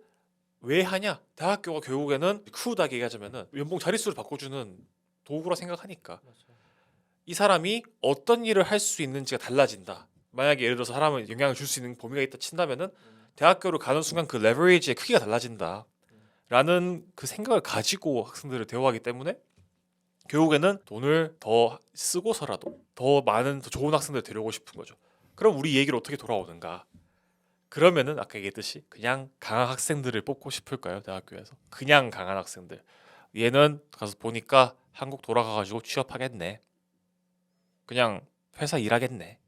왜 하냐? 대학교가 결국에는 크루다게 얘기하자면은 연봉 자릿수를 바꿔주는 도구라 생각하니까 이 사람이 어떤 일을 할 수 있는지가 달라진다. 만약에 예를 들어서 사람을 영향을 줄 수 있는 범위가 있다 친다면은 대학교를 가는 순간 그 레버리지의 크기가 달라진다. 라는 그 생각을 가지고 학생들을 대우하기 때문에 결국에는 돈을 더 쓰고서라도 더 많은 더 좋은 학생들을 데려오고 싶은 거죠. 그럼 우리 얘기를 어떻게 돌아오는가? 그러면은 아까 얘기했듯이 그냥 강한 학생들을 뽑고 싶을까요? 대학교에서 그냥 강한 학생들. 얘는 가서 보니까 한국 돌아가가지고 취업하겠네. 그냥 회사 일하겠네.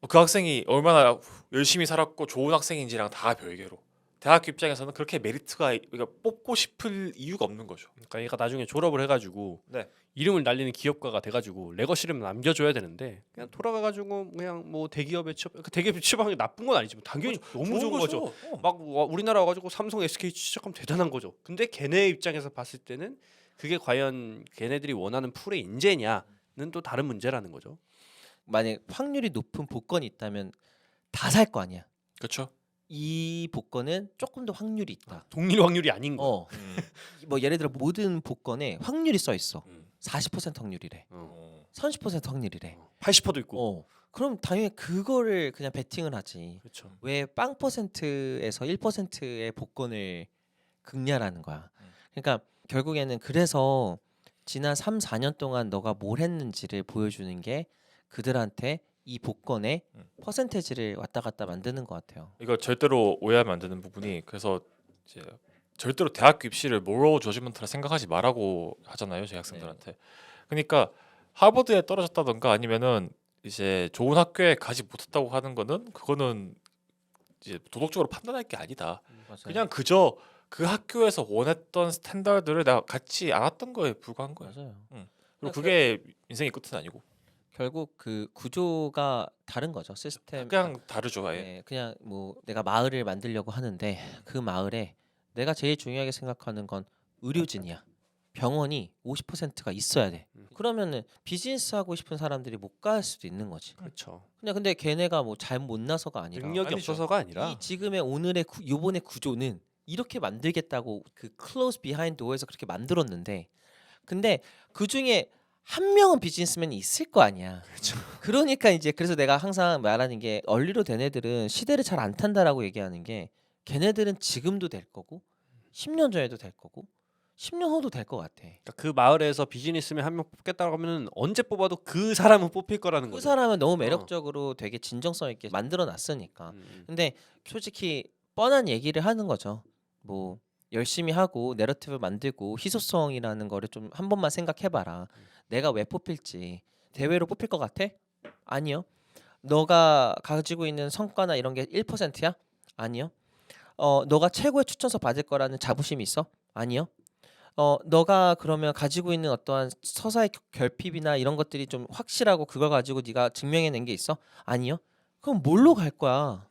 그 학생이 얼마나 열심히 살았고 좋은 학생인지랑 다 별개로 대학교 입장에서는 그렇게 메리트가 그러니까 뽑고 싶을 이유가 없는 거죠. 그러니까 얘가 나중에 졸업을 해가지고 네. 이름을 날리는 기업가가 돼가지고 레거시를 남겨줘야 되는데 그냥 돌아가가지고 그냥 뭐 대기업에 취업, 그 대기업에 취업하는 게 나쁜 건 아니지만 당연히 너무 좋은 거죠. 막 우리나라 와가지고 삼성, SK 취직하면 대단한 거죠. 근데 걔네 입장에서 봤을 때는 그게 과연 걔네들이 원하는 풀의 인재냐는 또 다른 문제라는 거죠. 만약 확률이 높은 복권이 있다면 다 살 거 아니야. 그렇죠. 이 복권은 조금 더 확률이 있다. 동일 확률이 아닌 거. 뭐 예를 들어 모든 복권에 확률이 써 있어. 음. 40% 확률이래. 어. 30% 확률이래. 80%도 있고. 그럼 당연히 그거를 그냥 베팅을 하지. 그렇죠. 왜 빵 퍼센트에서 1%의 복권을 극냐라는 거야. 그러니까 결국에는 그래서 지난 3, 4년 동안 너가 뭘 했는지를 보여주는 게 그들한테 이 복권의 퍼센테이지를 왔다 갔다 만드는 것 같아요. 이거 절대로 오해하면 안 되는 부분이 그래서 이제 절대로 대학교 입시를 모럴 저지먼트라 생각하지 말라고 하잖아요, 저희 학생들한테. 그러니까 하버드에 떨어졌다던가 아니면은 이제 좋은 학교에 가지 못했다고 하는 거는 그거는 이제 도덕적으로 판단할 게 아니다. 맞아요. 그냥 그저 그 학교에서 원했던 스탠다드를 내가 갖지 않았던 거에 불과한 거야. 맞아요. 그리고 그게 인생의 끝은 아니고 결국 그 구조가 다른 거죠. 시스템. 그냥 다르죠, 아예. 네, 그냥 뭐 내가 마을을 만들려고 하는데 그 마을에 내가 제일 중요하게 생각하는 건 의료진이야. 병원이 50%가 있어야 돼. 그러면은 비즈니스 하고 싶은 사람들이 못 갈 수도 있는 거지. 그렇죠. 그냥 근데 걔네가 뭐 잘 못 나서가 아니라 능력이 아니죠. 없어서가 아니라 이 지금의 오늘의 요번의 구조는 이렇게 만들겠다고 그 close behind door에서 그렇게 만들었는데 근데 그 중에 한 명은 비즈니스맨이 있을 거 아니야. 그렇죠. 그러니까 이제 그래서 내가 항상 말하는 게 얼리로 된 애들은 시대를 잘 안 탄다라고 얘기하는 게 걔네들은 지금도 될 거고 10년 전에도 될 거고 10년 후도 될 것 같아. 그러니까 그 마을에서 비즈니스맨 한 명 뽑겠다고 하면은 언제 뽑아도 그 사람은 뽑힐 거라는 그 거죠. 사람은 너무 매력적으로 되게 진정성 있게 만들어 놨으니까. 근데 솔직히 뻔한 얘기를 하는 거죠. 뭐 열심히 하고 내러티브를 만들고 희소성이라는 거를 좀 한 번만 생각해봐라. 내가 왜 뽑힐지. 대회로 뽑힐 것 같아? 아니요. 너가 가지고 있는 성과나 이런 게 1%야? 아니요. 너가 최고의 추천서 받을 거라는 자부심이 있어? 아니요. 너가 그러면 가지고 있는 어떠한 서사의 결핍이나 이런 것들이 좀 확실하고 그걸 가지고 네가 증명해낸 게 있어? 아니요. 그럼 뭘로 갈 거야?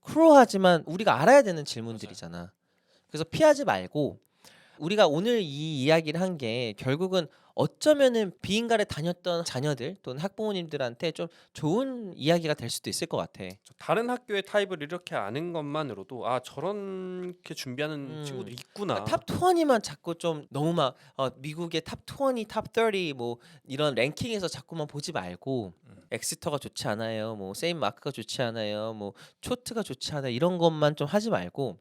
크루하지만 우리가 알아야 되는 질문들이잖아. 그래서 피하지 말고 우리가 오늘 이 이야기를 한 게 결국은 어쩌면은 비인가를 다녔던 자녀들 또는 학부모님들한테 좀 좋은 이야기가 될 수도 있을 것 같아. 다른 학교의 타입을 이렇게 아는 것만으로도 아 저렇게 준비하는 친구들이 있구나. 탑 20만 자꾸 좀 너무 막 미국의 탑 20, 탑 30 뭐 이런 랭킹에서 자꾸만 보지 말고 엑스터가 좋지 않아요. 뭐 세인 마크가 좋지 않아요. 뭐 초트가 좋지 않아요. 이런 것만 좀 하지 말고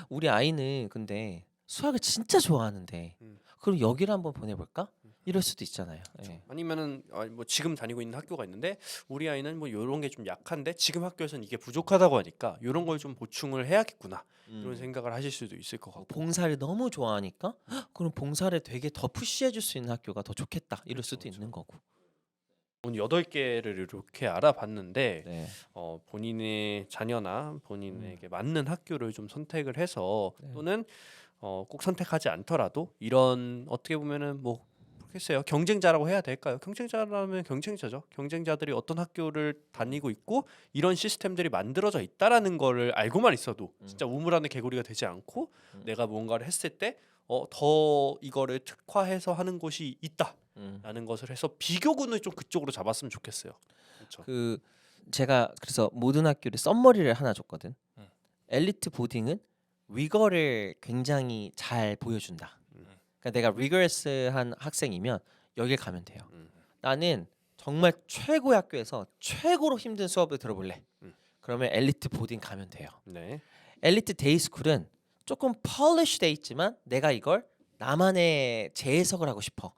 우리 아이는 근데 수학을 진짜 좋아하는데 그럼 여기를 한번 보내볼까? 이럴 수도 있잖아요. 예. 아니면은 뭐 지금 다니고 있는 학교가 있는데 우리 아이는 뭐 이런 게 좀 약한데 지금 학교에서는 이게 부족하다고 하니까 이런 걸 좀 보충을 해야겠구나 이런 생각을 하실 수도 있을 것 같고. 봉사를 너무 좋아하니까 그럼 봉사를 되게 더 푸시해줄 수 있는 학교가 더 좋겠다 이럴 그렇죠, 수도 그렇죠. 있는 거고. 오늘 8개를 이렇게 알아봤는데 네. 본인의 자녀나 본인에게 맞는 학교를 좀 선택을 해서 네. 또는 꼭 선택하지 않더라도 이런 어떻게 보면은 뭐 모르겠어요. 경쟁자라고 해야 될까요? 경쟁자라면 경쟁자죠. 경쟁자들이 어떤 학교를 다니고 있고 이런 시스템들이 만들어져 있다라는 거를 알고만 있어도 진짜 우물 안의 개구리가 되지 않고 내가 뭔가를 했을 때 더 이거를 특화해서 하는 곳이 있다라는 것을 해서 비교군을 좀 그쪽으로 잡았으면 좋겠어요. 그렇죠. 그 제가 그래서 모든 학교를 썸머리를 하나 줬거든. 엘리트 보딩은 위거를 굉장히 잘 보여준다. 그러니까 내가 리거러스한 학생이면 여길 가면 돼요. 나는 정말 최고의 학교에서 최고로 힘든 수업을 들어볼래. 그러면 엘리트 보딩 가면 돼요. 네. 엘리트 데이스쿨은 조금 펄리시 돼 있지만 내가 이걸 나만의 재해석을 하고 싶어.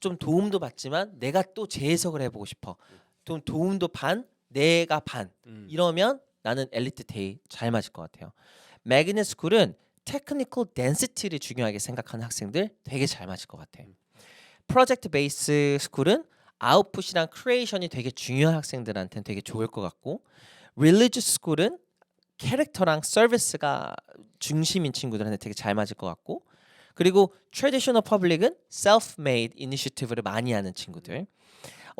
좀 도움도 받지만 내가 또 재해석을 해보고 싶어. 좀 도움도 반, 내가 반. 이러면 나는 엘리트 데이 잘 맞을 것 같아요. 매그넷 스쿨은 테크니컬 덴시티를 중요하게 생각하는 학생들 되게 잘 맞을 것 같아요. 프로젝트 베이스 스쿨은 아웃풋이랑 크리에이션이 되게 중요한 학생들한테는 되게 좋을 것 같고, 릴리지어스 스쿨은 캐릭터랑 서비스가 중심인 친구들한테 되게 잘 맞을 것 같고, 그리고 트래디셔널 퍼블릭은 셀프-메이드 이니셔티브를 많이 하는 친구들.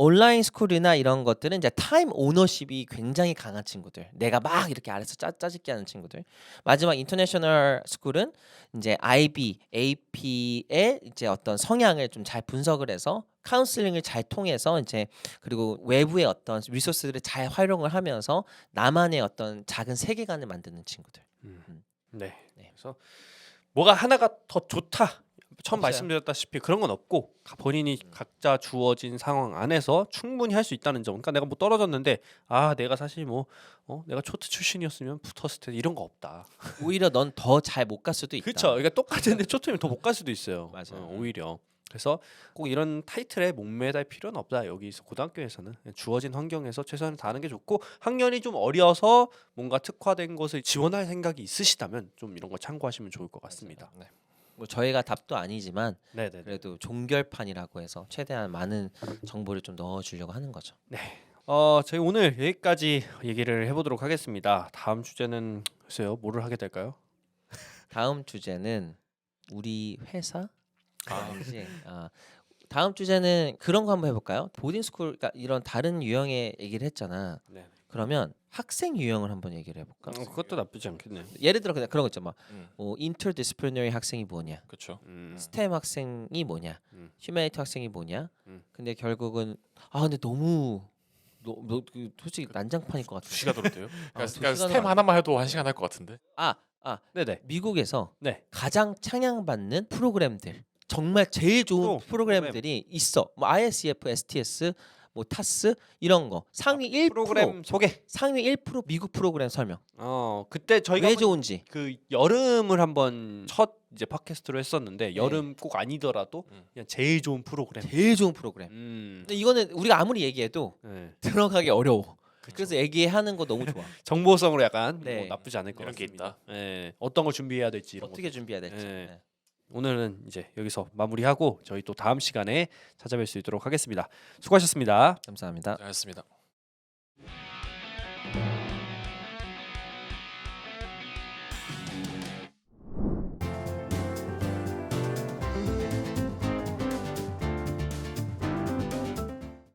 온라인 스쿨이나 이런 것들은 이제 타임 오너십이 굉장히 강한 친구들. 내가 막 이렇게 아래서 짜집기 하는 친구들. 마지막 인터내셔널 스쿨은 이제 IB, AP의 이제 어떤 성향을 좀 잘 분석을 해서 카운슬링을 잘 통해서 이제 그리고 외부의 어떤 리소스들을 잘 활용을 하면서 나만의 어떤 작은 세계관을 만드는 친구들. 네. 네. 그래서 뭐가 하나가 더 좋다. 처음 없어요. 말씀드렸다시피 그런 건 없고 본인이 각자 주어진 상황 안에서 충분히 할 수 있다는 점. 그러니까 내가 뭐 떨어졌는데 내가 사실 뭐 내가 초트 출신이었으면 붙었을 텐데 이런 거 없다. 오히려 넌 더 잘 못 갈 수도 있다. 그렇죠. 그러니까 똑같은데 초트면 더 못 갈 수도 있어요. 맞아요. 오히려. 그래서 꼭 이런 타이틀에 목매달 필요는 없다. 여기서 고등학교에서는 주어진 환경에서 최선을 다하는 게 좋고 학년이 좀 어려서 뭔가 특화된 것을 지원할 생각이 있으시다면 좀 이런 거 참고하시면 좋을 것 같습니다. 네. 뭐 저희가 답도 아니지만 네네. 그래도 종결판이라고 해서 최대한 많은 정보를 좀 넣어주려고 하는 거죠. 저희 오늘 여기까지 얘기를 해보도록 하겠습니다. 다음 주제는 글쎄요, 뭐를 하게 될까요? 다음 주제는 우리 회사 아니지. 다음 주제는 그런 거 한번 해볼까요? 보딩스쿨, 그러니까 이런 다른 유형의 얘기를 했잖아. 네. 그러면 학생 유형을 한번 얘기를 해볼까? 그것도 나쁘지 않겠네요. 예를 들어 그냥 그런 거 있잖아. 인터디스플리너리 학생이 뭐냐, 그렇죠. 스템 학생이 뭐냐, 휴머니티 학생이 뭐냐. 근데 결국은 근데 너무 솔직히 난장판일 것 같아. 2시간 들어도 돼요? 그러니까, 두 그러니까 시간은 스템 안 하나만 해도 1시간 할 것 같은데. 네네. 미국에서 네. 가장 찬양받는 프로그램들, 정말 제일 좋은 프로그램들이 있어. 뭐 ISEF, STS, 뭐 타스 이런 거 상위 1% 프로그램 소개. 상위 1% 미국 프로그램 설명. 그때 저희가 왜 한번 좋은지. 그 여름을 한번 첫 이제 팟캐스트로 했었는데 여름 꼭 아니더라도 그냥 제일 좋은 프로그램. 제일 좋은 프로그램. 근데 이거는 우리가 아무리 얘기해도 네. 들어가기 어려워. 그래서 얘기하는 거 너무 좋아. 정보성으로 약간 네. 뭐 나쁘지 않을 것 이런 게 같습니다. 있다. 예, 어떤 걸 준비해야 될지 이런 어떻게 것도. 준비해야 될지. 네. 네. 오늘은 이제 여기서 마무리하고 저희 또 다음 시간에 찾아뵐 수 있도록 하겠습니다. 수고하셨습니다. 감사합니다. 잘했습니다.